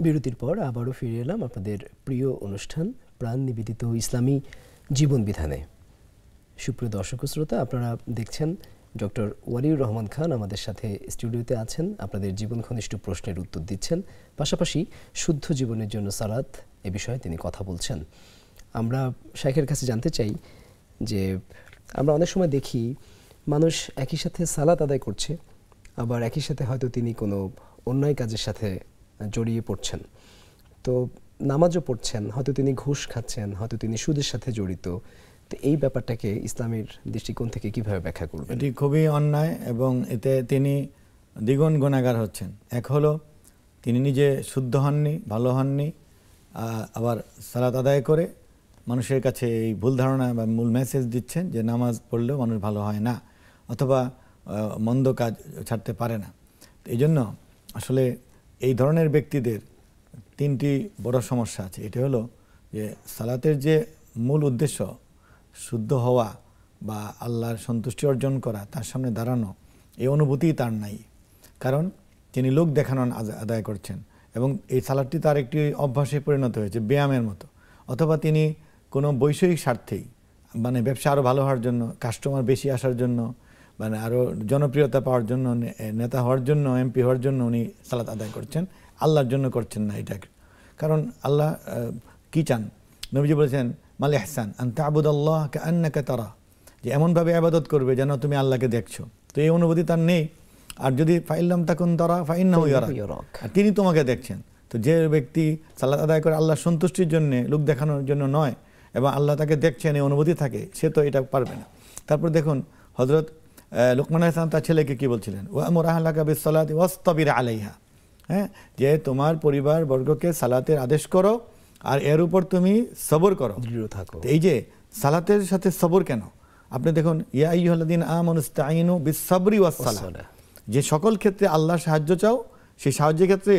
[SPEAKER 1] বিরতির পর আবারও ফিরে এলাম আপনাদের প্রিয় অনুষ্ঠান প্রাণ নিবেদিত ইসলামী জীবন বিধানে। সুপ্রিয় দর্শক শ্রোতা, আপনারা দেখছেন ডক্টর ওয়ালিউর রহমান খান আমাদের সাথে স্টুডিওতে আছেন, আপনাদের জীবন ঘনিষ্ঠ প্রশ্নের উত্তর দিচ্ছেন, পাশাপাশি শুদ্ধ জীবনের জন্য সালাত এ বিষয়ে তিনি কথা বলছেন। আমরা শাইখের কাছে জানতে চাই যে আমরা অনেক সময় দেখি মানুষ একই সাথে সালাত আদায় করছে, আবার একই সাথে হয়তো তিনি কোনো অন্যায় কাজের সাথে জড়িয়ে পড়ছেন, তো নামাজও পড়ছেন, হয়তো তিনি ঘুষ খাচ্ছেন, হয়তো তিনি সুদের সাথে জড়িত। তো এই ব্যাপারটাকে ইসলামের দৃষ্টিকোণ থেকে কিভাবে ব্যাখ্যা করবেন?
[SPEAKER 2] এটি খুবই অন্যায় এবং এতে তিনি দ্বিগুণ গুনাহগার হচ্ছেন। এক হলো তিনি নিজে শুদ্ধ হননি, ভালো হননি, আবার সালাত আদায় করে মানুষের কাছে এই ভুল ধারণা বা মূল মেসেজ দিচ্ছেন যে নামাজ পড়লেও মানুষ ভালো হয় না, অথবা মন্দ কাজ ছাড়তে পারে না। এই জন্য আসলে এই ধরনের ব্যক্তিদের তিনটি বড় সমস্যা আছে। এটা হলো যে সালাতের যে মূল উদ্দেশ্য শুদ্ধ হওয়া বা আল্লাহর সন্তুষ্টি অর্জন করা, তার সামনে দাঁড়ানো, এই অনুভূতি তার নাই, কারণ তিনি লোক দেখানো আদায় করছেন এবং এই সালাদটি তার একটি অভ্যাসে পরিণত হয়েছে, ব্যায়ামের মতো। অথবা তিনি কোনো বৈষয়িক স্বার্থেই, মানে ব্যবসা আরও ভালো হওয়ার জন্য, কাস্টমার বেশি আসার জন্য, মানে আরও জনপ্রিয়তা পাওয়ার জন্য, নেতা হওয়ার জন্য, এমপি হওয়ার জন্য উনি সালাত আদায় করছেন, আল্লাহর জন্য করছেন না। এটা কারণ আল্লাহ কি চান? নবীজি বলেছেন মাল ইহসান আন তা'বুদাল্লাহ কাআন্নাকা তারা, যে এমনভাবে ইবাদত করবে যেন তুমি আল্লাহকে দেখছো। তো এই অনুভূতি তার নেই। আর যদি ফাইল্লাম তাকুন তারা ফাইন্নাহু ইয়ারাক, তিনি তোমাকে দেখছেন। তো যে ব্যক্তি সালাত আদায় করে আল্লাহর সন্তুষ্টির জন্য, লোক দেখানোর জন্য নয়, এবং আল্লাহ তাকে দেখছেন এই অনুভূতি থাকে, সে তো এটা পারবে না। তারপর দেখুন হযরত লুকমান আলাইহিস সালাম তার ছেলেকে কি বলছিলেন? ওয়ামুর আহলাকা বিস-সালাতি ওয়াসতাবির আলাইহা, হ্যাঁ, যে তোমার পরিবার বর্গকে সালাতের আদেশ করো আর এর উপর তুমি সবর করো,
[SPEAKER 1] দৃঢ় থাকো।
[SPEAKER 2] এই যে সালাতের সাথে সবর কেন? আপনি দেখুন ইয়া আইয়ুহাল্লাযীনা আমানু ইসতাঈনু বিস-সাবরি ওয়াস-সালাহ, যে সকল ক্ষেত্রে আল্লাহর সাহায্য চাও, সেই সাহায্যের ক্ষেত্রে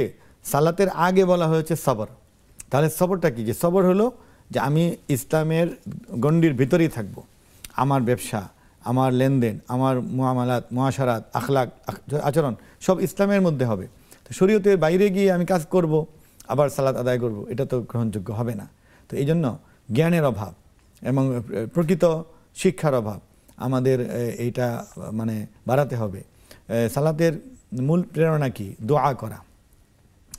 [SPEAKER 2] সালাতের আগে বলা হয়েছে সবর। তাহলে সবরটা কি? যে সবর হলো যে আমি ইসলামের গণ্ডির ভিতরেই থাকব, আমার ব্যবসা, আমার লেনদেন, আমার মুআমালাত, মুআশারাত, আখলাক, আচরণ সব ইসলামের মধ্যে হবে। তো শরীয়তের বাইরে গিয়ে আমি কাজ করব, আবার সালাত আদায় করব, এটা তো গ্রহণযোগ্য হবে না। তো এই জন্য জ্ঞানের অভাব এবং প্রকৃত শিক্ষার অভাব আমাদের এইটা মানে বাড়াতে হবে। সালাতের মূল প্রেরণা কি? দোয়া করা।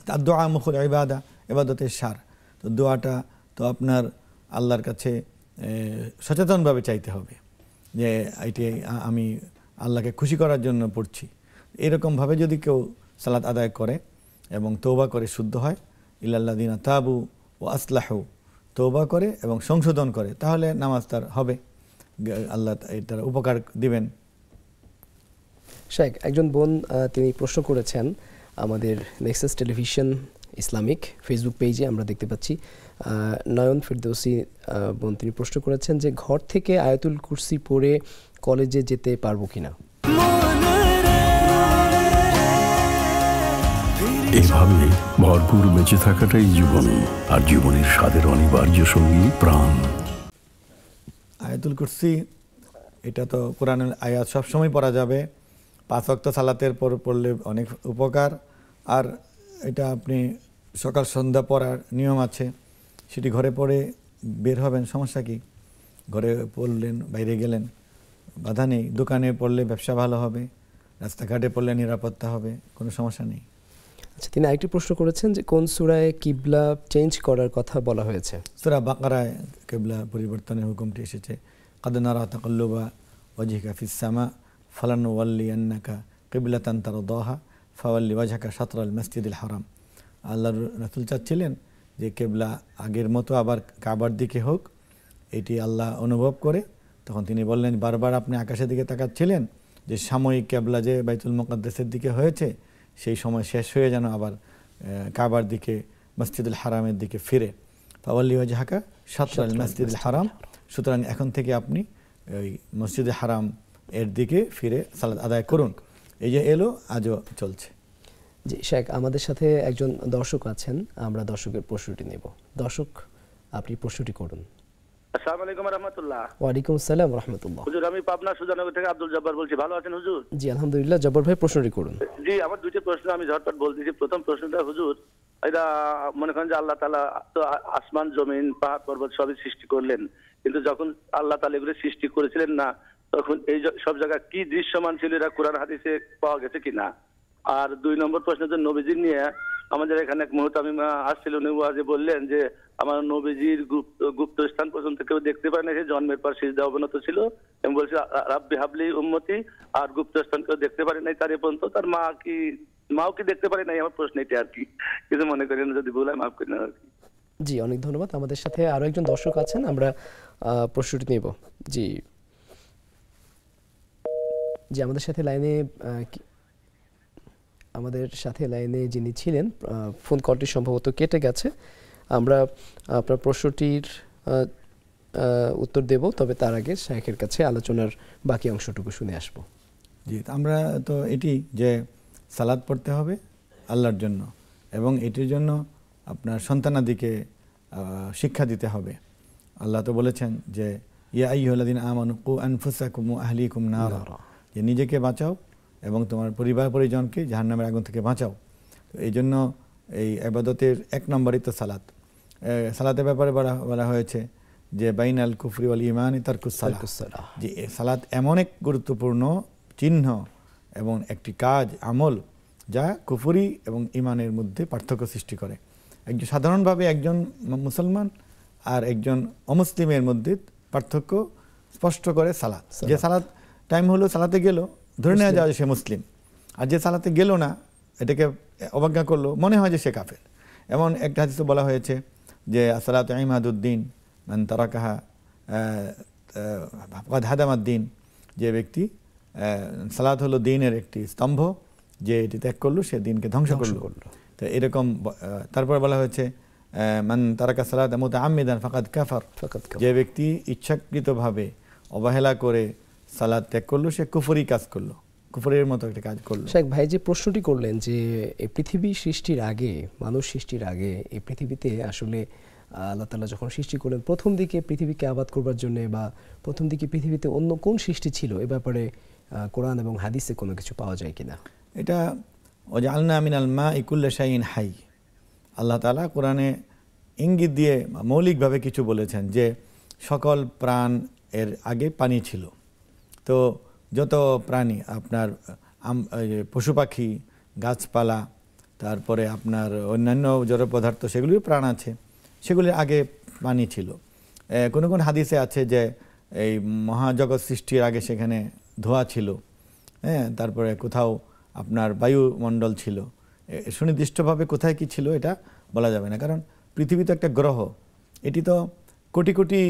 [SPEAKER 2] তার দোয়া মুখুল ইবাদা, ইবাদতের সার। তো দোয়াটা তো আপনার আল্লাহর কাছে সচেতনভাবে চাইতে হবে যে এটি আমি আল্লাহকে খুশি করার জন্য পড়ছি। এরকমভাবে যদি কেউ সালাত আদায় করে এবং তওবা করে শুদ্ধ হয়, ইল্লাল্লাযীনা তাবু ও আসলাহু, তওবা করে এবং সংশোধন করে, তাহলে নামাজ তার হবে, আল্লাহ এটার উপকার দিবেন।
[SPEAKER 1] শেখ, একজন বোন তিনি প্রশ্ন করেছেন আমাদের নেক্সাস টেলিভিশন ইসলামিক ফেসবুক পেজে আমরা দেখতে পাচ্ছি, নয়ন ফেরদৌসি বোন তিনি প্রশ্ন করেছেন যে ঘর থেকে আয়াতুল কুরসি পড়ে কলেজে যেতে পারবো কিনা।
[SPEAKER 4] এভাবে ভরপুর বেঁচে থাকাটাই জীবন, আর জীবনের স্বাদের অনিবার্য সঙ্গী প্রাণ।
[SPEAKER 2] আয়াতুল কুরসি এটা তো কোরআনের আয়াত সবসময় পড়া যাবে, 5 ওয়াক্ত সালাতের পর পড়লে অনেক উপকার। আর এটা আপনি সকাল সন্ধ্যা পড়ার নিয়ম আছে, সেটি ঘরে পড়ে বের হবেন, সমস্যা কি? ঘরে পড়লেন, বাইরে গেলেন, বাধা নেই। দোকানে পড়লে ব্যবসা ভালো হবে, রাস্তাঘাটে পড়লে নিরাপত্তা হবে, কোনো সমস্যা নেই।
[SPEAKER 1] আচ্ছা, তিনি আরেকটি প্রশ্ন করেছেন যে কোন সূরায় কিবলা চেঞ্জ করার কথা বলা হয়েছে?
[SPEAKER 2] সূরা বাকারায় কিবলা পরিবর্তনের হুকুমটি এসেছে। কাদ নারা তাকাল্লুবা ওয়াজহিকা ফিস সামা ফালানুওয়াল্লিয়ান্নাকা কিবলাতান তারদাহা ফাওয়াল্লি ওয়াজহাকা শাতরাল মাসজিদিল হারাম। আল্লাহর রাসূল চাচ্ছিলেন যে কিবলা আগের মতো আবার কাবার দিকে হোক, এটি আল্লাহ অনুভব করে তখন তিনি বললেন, বারবার আপনি আকাশের দিকে তাকাচ্ছিলেন, যে সাময়িক কিবলা যে বাইতুল মুকাদ্দাসের দিকে হয়েছে, সেই সময় শেষ হয়ে যেন আবার কাবার দিকে, মসজিদুল হারামের দিকে ফিরে। ফাওয়াল্লি ওয়াজহাকা শাতরাল মাসজিদুল হারাম, সুতরাং এখন থেকে আপনি ওই মসজিদে হারাম এর দিকে ফিরে সালাত আদায় করুন। এই যে এলো, আজও চলছে।
[SPEAKER 1] জি শেখ, আমাদের সাথে একজন দর্শক আছেন, আমরা দর্শকের প্রশ্নটি নেব। দর্শক, আপনি প্রশ্নটি করুন।
[SPEAKER 6] আসসালামু আলাইকুম রাহমাতুল্লাহ।
[SPEAKER 1] ওয়ালাইকুম আসসালাম রাহমাতুল্লাহ।
[SPEAKER 6] হুজুর, আমি পাবনা সুজানগর থেকে আব্দুল জব্বার বলছি। ভালো আছেন হুজুর?
[SPEAKER 1] জি আলহামদুলিল্লাহ। জব্বার ভাই, প্রশ্নটি করুন।
[SPEAKER 6] জি, আমার দুইটা প্রশ্ন আমি ঝটপট বলতেছি। প্রথম প্রশ্নটা হুজুর,
[SPEAKER 7] এটা মনে করেন যে আল্লাহ তাআলা তো আসমান জমিন পাহাড় পর্বত সবই সৃষ্টি করলেন, কিন্তু যখন আল্লাহ তাআলা এগুলো সৃষ্টি করেছিলেন না, তখন এই সব জায়গায় কি দৃশ্যমান ছিল এটা কোরআন হাদিসে পাওয়া গেছে কিনা। আর 2 নম্বর প্রশ্ন হচ্ছে নবীজি নিয়ে আমাদের এখানে এক মুহতামিম আসছিল, উনি ওয়াজে বললেন যে আমার নবীজির গুপ্ত স্থান পর্যন্ত কেউ দেখতে পারে না, সে জন্মের পর সিজদা অবনত ছিল। আমি বলছি রাব্বি হাবলি উম্মতি, আর গুপ্ত স্থান কেউ দেখতে পারে নাই তার এ পর্যন্ত, তার মাও কি দেখতে পারে নাই? আমার প্রশ্ন এটা আর কি, কিছু মনে করেন যদি ভুল হয় মাফ করেন আর কি।
[SPEAKER 1] জি, অনেক ধন্যবাদ। আমাদের সাথে আরো একজন দর্শক আছেন, আমরা প্রশ্নটি নেব। জি জি, আমাদের সাথে লাইনে যিনি ছিলেন, ফোন কলটি সম্ভবত কেটে গেছে। আমরা আপনার প্রশ্নটির উত্তর দেব, তবে তার আগে শাইখের কাছে আলোচনার বাকি অংশটুকু শুনে আসব।
[SPEAKER 2] জি, আমরা তো এটি যে সালাত পড়তে হবে আল্লাহর জন্য, এবং এটির জন্য আপনার সন্তানাদিকে শিক্ষা দিতে হবে। আল্লাহ তো বলেছেন যে ইয়া আইয়ুহাল্লাযীনা আমানু কু আনফুসাকুম ওয়া আহলিকুম নারা, যে নিজেকে বাঁচাও এবং তোমার পরিবার পরিজনকে জাহান্নামের আগুন থেকে বাঁচাও। তো এই জন্য এই ইবাদতের 1 নম্বরই তো সালাত। সালাতের ব্যাপারে বলা হয়েছে যে বাইনাল কুফরি ওয়াল ঈমানি তারকুস সালাহ, যে সালাত এমন এক গুরুত্বপূর্ণ চিহ্ন এবং একটি কাজ আমল যা কুফরি এবং ঈমানের মধ্যে পার্থক্য সৃষ্টি করে। সাধারণভাবে একজন মুসলমান আর একজন অমুসলিমের মধ্যে পার্থক্য স্পষ্ট করে সালাত। যে সালাত টাইম হলো, সালাতে গেল, ধরে নেওয়া যায় সে মুসলিম, আর যে সালাতে গেল না, এটাকে অবজ্ঞা করলো, মনে হয় যে সে কাফের। এমন একটা হাদিসে বলা হয়েছে যে আসসালাতু ইমাদুদ্দিন মান তারাকাহা ফাকাদ হাদামাদ্দিন, যে ব্যক্তি সালাত হলো দ্বীনের একটি স্তম্ভ, যে এটি ত্যাগ করলো সে দ্বীনকে ধ্বংস করলো। তো এরকম তারপর বলা হয়েছে মান তারাকা সালাত মুতাআম্মিদান ফাকাদ কাফার, যে ব্যক্তি ইচ্ছাকৃতভাবে অবহেলা করে সালাত ত্যাগ করলো সে কুফরি কাজ করলো, কুফরের মতো একটা কাজ করলো।
[SPEAKER 1] শেখ ভাই যে প্রশ্নটি করলেন যে এই পৃথিবী সৃষ্টির আগে, মানুষ সৃষ্টির আগে এই পৃথিবীতে আসলে আল্লাহ তাআলা যখন সৃষ্টি করলেন, প্রথম দিকে পৃথিবীকে আবাদ করবার জন্য বা প্রথম দিকে পৃথিবীতে অন্য কোন সৃষ্টি ছিল, এ ব্যাপারে কোরআন এবং হাদিসে কোনো কিছু পাওয়া যায় কিনা?
[SPEAKER 2] এটা ওয়াজআলনা মিনাল মাই কুল্লা শাইইন হাই, আল্লাহ তাআলা কোরআনে ইঙ্গিত দিয়ে মৌলিকভাবে কিছু বলেছেন যে সকল প্রাণ এর আগে পানি ছিল। তো যত প্রাণী আপনার পশু পাখি, গাছপালা, তারপরে আপনার অন্যান্য জড় পদার্থ, সেগুলিও প্রাণ আছে, সেগুলির আগে পানি ছিল। কোন কোন হাদিসে আছে যে এই মহাজগৎ সৃষ্টির আগে সেখানে ধোঁয়া ছিল, হ্যাঁ, তারপরে কোথাও আপনার বায়ুমণ্ডল ছিল। সুনির্দিষ্টভাবে কোথায় কি ছিল এটা বলা যাবে না, কারণ পৃথিবী তো একটা গ্রহ, এটি তো কোটি কোটি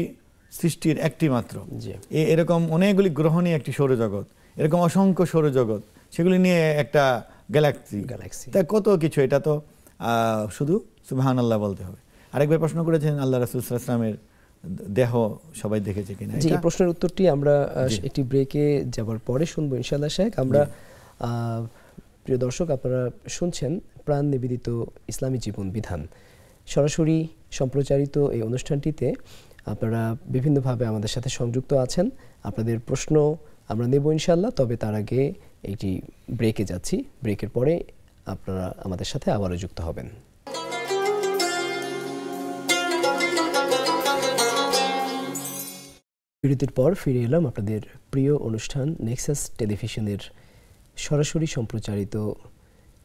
[SPEAKER 2] সৃষ্টির একটি মাত্র। এরকম অনেকগুলি গ্রহ নিয়ে একটি সৌরজগৎ, এরকম অসংখ্য সৌরজগৎ, সেগুলি নিয়ে একটা গ্যালাক্সি, তাই কত কিছু। এটা তো শুধু সুবহানাল্লাহ বলতে হবে। আরেকবার প্রশ্ন করেছেন আল্লাহ রাসূল সাল্লাল্লাহু আলাইহি ওয়াসাল্লামের দেহ সবাই দেখেছে কিনা।
[SPEAKER 1] জি, এই প্রশ্নের উত্তরটি আমরা একটি ব্রেকে যাবার পরে শুনবো ইনশাআল্লাহ। শেখ, আমরা প্রিয় দর্শক, আপনারা শুনছেন প্রাণ নিবেদিত ইসলামী জীবন বিধান, সরাসরি সম্প্রচারিত এই অনুষ্ঠানটিতে আপনারা বিভিন্নভাবে আমাদের সাথে সংযুক্ত আছেন। আপনাদের প্রশ্ন আমরা নেব ইনশাআল্লাহ, তবে তার আগে এইটি ব্রেকে যাচ্ছি। ব্রেকের পরে আপনারা আমাদের সাথে আবারও যুক্ত হবেন। বিরতির পর ফিরে এলাম আপনাদের প্রিয় অনুষ্ঠান নেক্সাস টেলিভিশনের সরাসরি সম্প্রচারিত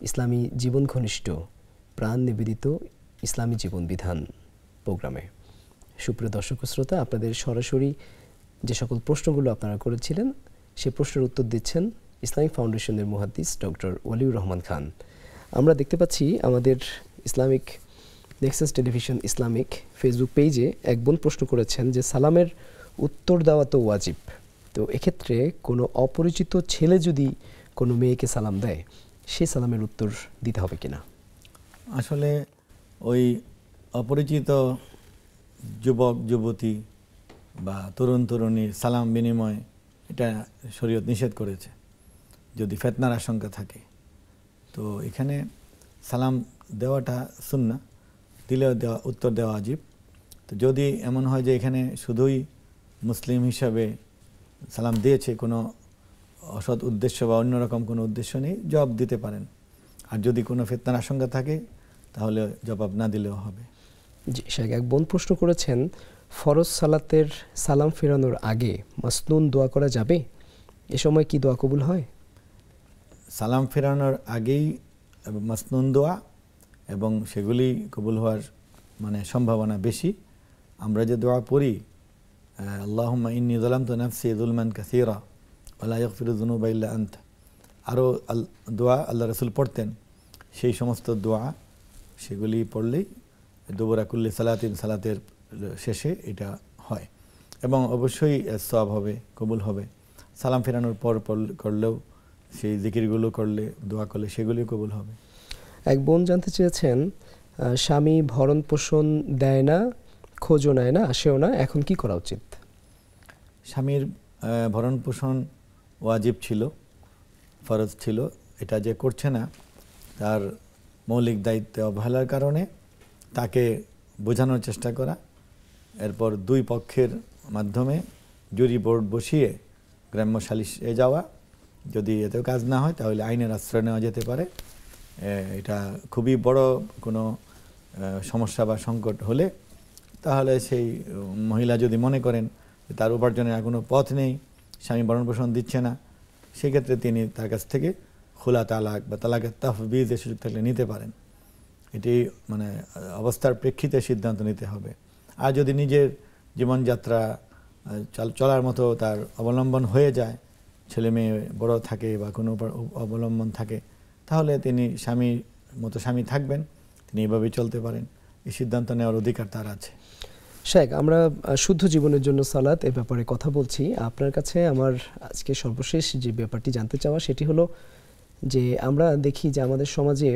[SPEAKER 1] ইসলামী জীবন ঘনিষ্ঠ প্রাণ নিবেদিত ইসলামী জীবন বিধান প্রোগ্রামে। সুপ্রিয় দর্শক শ্রোতা, আপনাদের সরাসরি যে সকল প্রশ্নগুলো আপনারা করেছিলেন, সে প্রশ্নের উত্তর দিচ্ছেন ইসলামিক ফাউন্ডেশনের মুহাদ্দিস ডক্টর ওয়ালিউর রহমান খান। আমরা দেখতে পাচ্ছি আমাদের Islamic Nexus television Islamic Facebook পেজে এক বোন প্রশ্ন করেছেন যে সালামের উত্তর দেওয়া তো ওয়াজিব, তো এক্ষেত্রে কোনো অপরিচিত ছেলে যদি কোনো মেয়েকে সালাম দেয়, সে সালামের উত্তর দিতে হবে কিনা?
[SPEAKER 2] আসলে ওই অপরিচিত যুবক যুবতী বা তরুণ তরুণীর সালাম বিনিময় এটা শরীয়ত নিষেধ করেছে যদি ফিতনার আশঙ্কা থাকে। তো এখানে সালাম দেওয়াটা সুন্নাহ, দিলেও উত্তর দেওয়া ওয়াজিব। তো যদি এমন হয় যে এখানে শুধুই মুসলিম হিসাবে সালাম দিয়েছে, কোনো অসৎ উদ্দেশ্য বা অন্যরকম কোনো উদ্দেশ্য নেই, জবাব দিতে পারেন। আর যদি কোনো ফিতনার আশঙ্কা থাকে তাহলে জবাব না দিলেও হবে।
[SPEAKER 1] জি শেখ, এক বোন প্রশ্ন করেছেন, ফরজ সালাতের সালাম ফেরানোর আগে মাসনুন দোয়া করা যাবে? এ সময় কি দোয়া কবুল হয়?
[SPEAKER 2] সালাম ফেরানোর আগেই মাসনুন দোয়া, এবং সেগুলি কবুল হওয়ার মানে সম্ভাবনা বেশি। আমরা যে দোয়া পড়ি, আল্লাহুম্মা ইন্নী যালামতু নাফসি যুলমান কাসীরা ওয়া লা ইয়াগফিরু যুনুবা ইল্লা আনতা, আরও দোয়া আল্লাহ রাসূল পড়তেন। সেই সমস্ত দোয়া সেগুলি পড়লেই দুবরা কুল্লি সালাতিন, সালাতের শেষে এটা হয়, এবং অবশ্যই সওয়াব হবে, কবুল হবে। সালাম ফেরানোর পর করলেও, সেই জিকিরগুলো করলে, দোয়া করলে সেগুলিও কবুল হবে।
[SPEAKER 1] এক বোন জানতে চেয়েছেন, স্বামী ভরণ পোষণ দেয় না, খোঁজও নেয় না, আসেও না, এখন কি করা উচিত?
[SPEAKER 2] স্বামীর ভরণ পোষণ ওয়াজিব ছিল, ফরজ ছিল, এটা যে করছে না তার মৌলিক দায়িত্বে অবহেলার কারণে তাকে বোঝানোর চেষ্টা করা, এরপর দুই পক্ষের মাধ্যমে জুরি বোর্ড বসিয়ে গ্রাম্য সালিশে যাওয়া। যদি এতেও কাজ না হয় তাহলে আইনের আশ্রয় নেওয়া যেতে পারে। এটা খুবই বড় কোনো সমস্যা বা সংকট হলে তাহলে সেই মহিলা যদি মনে করেন তার উপার্জনের আর কোনো পথ নেই, স্বামী ভরণ পোষণ দিচ্ছে না, সেক্ষেত্রে তিনি তার কাছ থেকে খোলা তালাক বা তালাকের তাফবিজের সুযোগ থাকলে নিতে পারেন। এটি মানে অবস্থার প্রেক্ষিতে সিদ্ধান্ত নিতে হবে। আর যদি নিজের জীবনযাত্রা চলার মতো তার অবলম্বন হয়ে যায়, ছেলে মেয়ে বড় থাকে বা কোনো অবলম্বন থাকে, তাহলে তিনি স্বামীর মতো স্বামী থাকবেন, তিনি এভাবেই চলতে পারেন। এই সিদ্ধান্ত নেওয়ার অধিকার তার আছে।
[SPEAKER 1] শেখ, আমরা শুদ্ধ জীবনের জন্য সালাত এ ব্যাপারে কথা বলছি। আপনার কাছে আমার আজকে সর্বশেষ যে ব্যাপারটি জানতে চাওয়া সেটি হলো যে আমরা দেখি যে আমাদের সমাজে,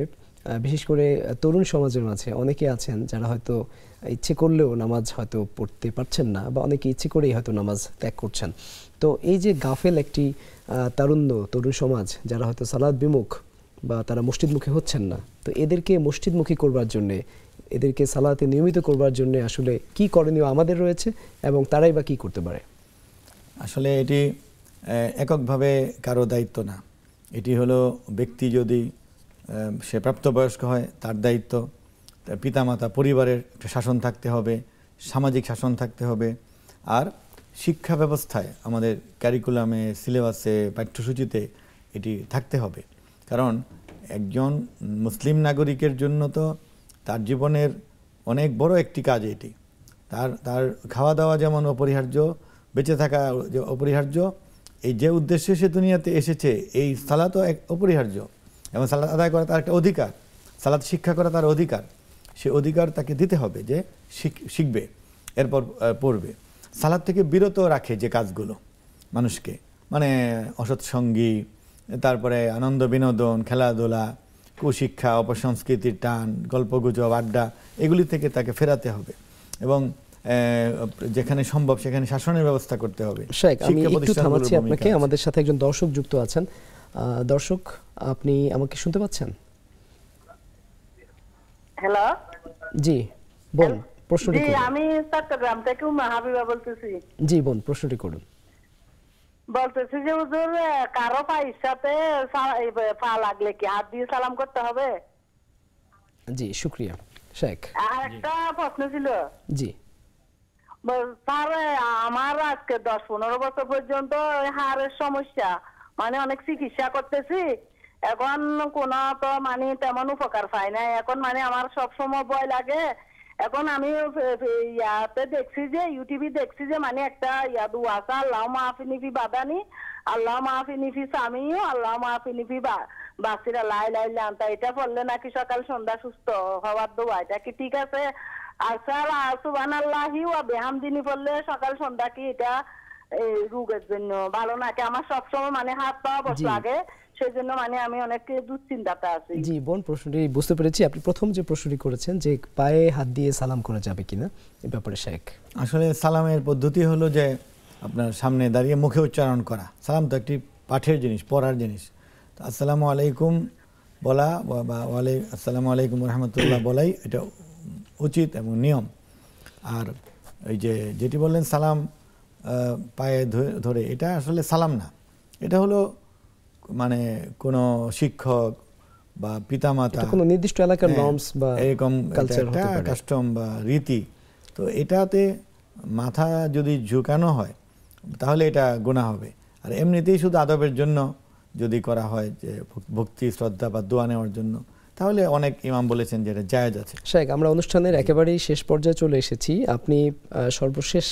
[SPEAKER 1] বিশেষ করে তরুণ সমাজের মাঝে অনেকে আছেন যারা হয়তো ইচ্ছে করলেও নামাজ হয়তো পড়তে পারছেন না, বা অনেকে ইচ্ছে করেই হয়তো নামাজ ত্যাগ করছেন। তো এই যে গাফেল একটি তরুণ সমাজ যারা হয়তো সালাত বিমুখ বা তারা মসজিদমুখী হচ্ছেন না, তো এদেরকে মসজিদমুখী করবার জন্যে, এদেরকে সালাতে নিয়মিত করবার জন্য আসলে কি করণীয় আমাদের রয়েছে এবং তারাই বা কি করতে পারে?
[SPEAKER 2] আসলে এটি এককভাবে কারো দায়িত্ব না। এটি হলো ব্যক্তি যদি সে প্রাপ্তবয়স্ক হয় তার দায়িত্ব, তার পিতামাতা পরিবারের একটা শাসন থাকতে হবে, সামাজিক শাসন থাকতে হবে, আর শিক্ষা ব্যবস্থায় আমাদের ক্যারিকুলামে, সিলেবাসে, পাঠ্যসূচিতে এটি থাকতে হবে। কারণ একজন মুসলিম নাগরিকের জন্য তো তার জীবনের অনেক বড় একটি কাজ এটি। তার খাওয়া দাওয়া যেমন অপরিহার্য, বেঁচে থাকা যে অপরিহার্য, এই যে উদ্দেশ্যে সে দুনিয়াতে এসেছে এই সালাতও এক অপরিহার্য, এবং সালাত আদায় করা তার একটা অধিকার, সালাত শিক্ষা করা তার অধিকার। সে অধিকার তাকে দিতে হবে যে শিখবে, এরপর পড়বে। সালাত থেকে বিরত রাখে যে কাজগুলো মানুষকে, মানে অসৎ সঙ্গী, তারপরে আনন্দ বিনোদন, খেলাধুলা, কুশিক্ষা, অপসংস্কৃতির টান, গল্পগুজব, আড্ডা, এগুলি থেকে তাকে ফেরাতে হবে, এবং যেখানে সম্ভব সেখানে শাসনের ব্যবস্থা করতে হবে।
[SPEAKER 1] শেখ, আমি একটু থামাচ্ছি আপনাকে, আমাদের সাথে একজন দর্শক যুক্ত আছেন। দর্শক, আপনি আমাকে শুনতে পাচ্ছেন?
[SPEAKER 3] হ্যালো,
[SPEAKER 1] জি বোন, প্রশ্নটি করুন।
[SPEAKER 3] আমি চট্টগ্রাম থেকে হাবিবা বলতেছি।
[SPEAKER 1] জি বোন, প্রশ্নটি করুন।
[SPEAKER 3] বলতেছি যে হুজুর, কারো পায়ের সাথে পা লাগলে কি হাত দিয়ে সালাম করতে হবে?
[SPEAKER 1] জি শুকরিয়া শেখ।
[SPEAKER 3] আর একটা প্রশ্ন ছিল।
[SPEAKER 1] জি
[SPEAKER 3] স্যার, আমার আজকে 10-15 বছর পর্যন্ত হাড়ের সমস্যা, মানে অনেক চিকিৎসা করতেছি, এখন কোনো তো মানে তেমন উপকার পাই না। এখন মানে আমার সবসময় ভয় লাগে। এখন আমি ইয়াতে দেখছি যে, ইউটিউবে দেখছি যে মানে একটা দোয়া আছে, আল্লাহ মাফিনি ফি বাদানি, আল্লাহ মাফিনি ফি সামিও, আল্লাহ মাফিনি ফি বাসিরা লাই লাই লান্তা, এটা পড়লে নাকি সকাল সন্ধ্যা সুস্থ হওয়ার দোয়া, এটা কি ঠিক আছে? আর স্যার, সুবহানাল্লাহি ওয়া বিহামদিহি পড়লে সকাল সন্ধ্যা কি এটা এই রোগের জন্য ভালো নাকি? আমার সবসময় মানে হাত পা বস লাগে, সেজন্য মানে আমি অনেক দুশ্চিন্তাতে আছি।
[SPEAKER 1] জি বোন, প্রশ্নটি বুঝতে পেরেছি। আপনি প্রথম যে প্রশ্নটি করেছেন যে পায়ে হাত দিয়ে সালাম করা যাবে কিনা, এই ব্যাপারে শেখ।
[SPEAKER 2] আসলে সালামের পদ্ধতি হলো যে আপনার সামনে দাঁড়িয়ে মুখে উচ্চারণ করা। সালাম তো একটি পাঠের জিনিস, পড়ার জিনিস। তো আসসালামু আলাইকুম বলা বা আসসালামু আলাইকুম রহমতুল্লাহ বলাই এটা উচিত এবং নিয়ম। আর এই যেটি বললেন সালাম পায়ে ধরে, এটা আসলে সালাম না, এটা হলো মানে কোনো শিক্ষক, বা পিতামাতা,
[SPEAKER 1] এটা কোনো নির্দিষ্ট এলাকার নর্মস বা
[SPEAKER 2] এরকম
[SPEAKER 1] কালচার হতে
[SPEAKER 2] একটা
[SPEAKER 1] পারে,
[SPEAKER 2] কাস্টম বা রীতি। তো এটাতে মাথা যদি ঝুঁকানো হয় তাহলে এটা গুনাহ হবে। আর এমনিতেই শুধু আদবের জন্য যদি করা হয়, যে ভক্তি শ্রদ্ধা বা দোয়া নেওয়ার জন্য, তাহলে অনেক ইমাম বলেছেন যে এটা জায়েজ আছে।
[SPEAKER 1] শেখ, আমরা অনুষ্ঠানের একেবারেই শেষ পর্যায়ে চলে এসেছি। আপনি সর্বশেষ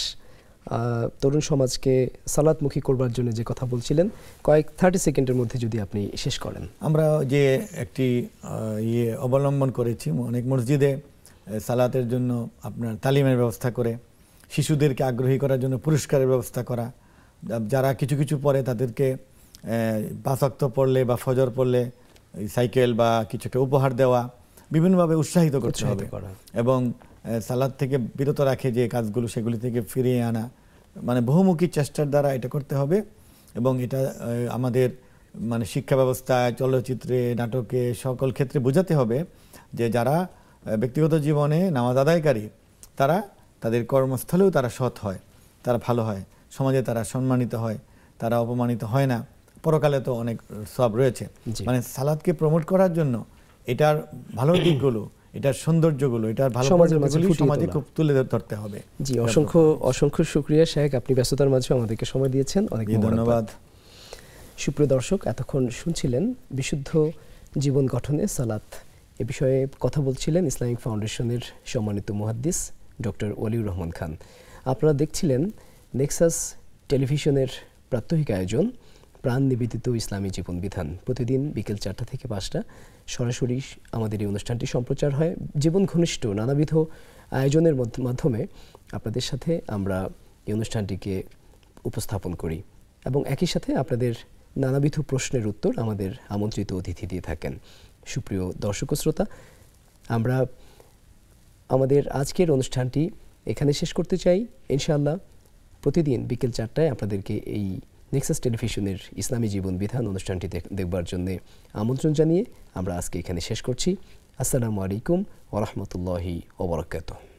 [SPEAKER 1] তরুণ সমাজকে সালাতমুখী করবার জন্য যে কথা বলছিলেন, কয়েক 30 সেকেন্ডের মধ্যে যদি আপনি শেষ করেন।
[SPEAKER 2] আমরা যে একটি অবলম্বন করেছি, অনেক মসজিদে সালাতের জন্য আপনার তালিমের ব্যবস্থা করে, শিশুদেরকে আগ্রহী করার জন্য পুরস্কারের ব্যবস্থা করা, যারা কিছু কিছু পড়ে তাদেরকে 5 ওয়াক্ত পড়লে বা ফজর পড়লে সাইকেল বা কিছু একটা উপহার দেওয়া, বিভিন্নভাবে উৎসাহিত করতে হবে এবং সালাত থেকে বিরত রাখে যে কাজগুলো সেগুলি থেকে ফিরিয়ে আনা, মানে বহুমুখী চেষ্টার দ্বারা এটা করতে হবে। এবং এটা আমাদের মানে শিক্ষা ব্যবস্থায়, চলচ্চিত্রে, নাটকে, সকল ক্ষেত্রে বোঝাতে হবে যে যারা ব্যক্তিগত জীবনে নামাজ আদায়কারী তারা তাদের কর্মস্থলেও তারা সৎ হয়, তারা ভালো হয়, সমাজে তারা সম্মানিত হয়, তারা অপমানিত হয় না, পরকালে তো অনেক সওয়াব রয়েছে। মানে সালাতকে প্রমোট করার জন্য এটার ভালো দিকগুলো, এটার সৌন্দর্যগুলো, এটার ভালো দিকগুলো সমাজে খুব তুলে ধরতে হবে।
[SPEAKER 1] জি, অসংখ্য শুকরিয়া শেখ, আপনি ব্যস্ততার মাঝে আমাদেরকে সময় দিয়েছেন, অনেক ধন্যবাদ। সুপ্রিয় দর্শক, এতক্ষণ শুনছিলেন বিশুদ্ধ জীবন গঠনে সালাত, এ বিষয়ে কথা বলছিলেন ইসলামিক ফাউন্ডেশনের সম্মানিত মুহাদ্দিস ডক্টর ওলিউর রহমান খান। আপনারা দেখছিলেন নেক্সাস টেলিভিশনের প্রাত্যহিক আয়োজন প্রাণ নিবেদিত ইসলামী জীবন বিধান। প্রতিদিন বিকেল 4টা থেকে 5টা সরাসরি আমাদের এই অনুষ্ঠানটি সম্প্রচার হয়। জীবন ঘনিষ্ঠ নানাবিধ আয়োজনের মাধ্যমে আপনাদের সাথে আমরা এই অনুষ্ঠানটিকে উপস্থাপন করি এবং একই সাথে আপনাদের নানাবিধ প্রশ্নের উত্তর আমাদের আমন্ত্রিত অতিথি দিয়ে থাকেন। সুপ্রিয় দর্শক শ্রোতা, আমরা আমাদের আজকের অনুষ্ঠানটি এখানে শেষ করতে চাই। ইনশাআল্লাহ প্রতিদিন বিকেল 4টায় আপনাদেরকে এই নেক্সাস টেলিভিশনের ইসলামী জীবন বিধান অনুষ্ঠানটি দেখবার জন্য আমন্ত্রণ জানিয়ে আমরা আজকে এখানে শেষ করছি। আসসালামু আলাইকুম ওয়া রাহমাতুল্লাহি ওয়া বারাকাতুহু।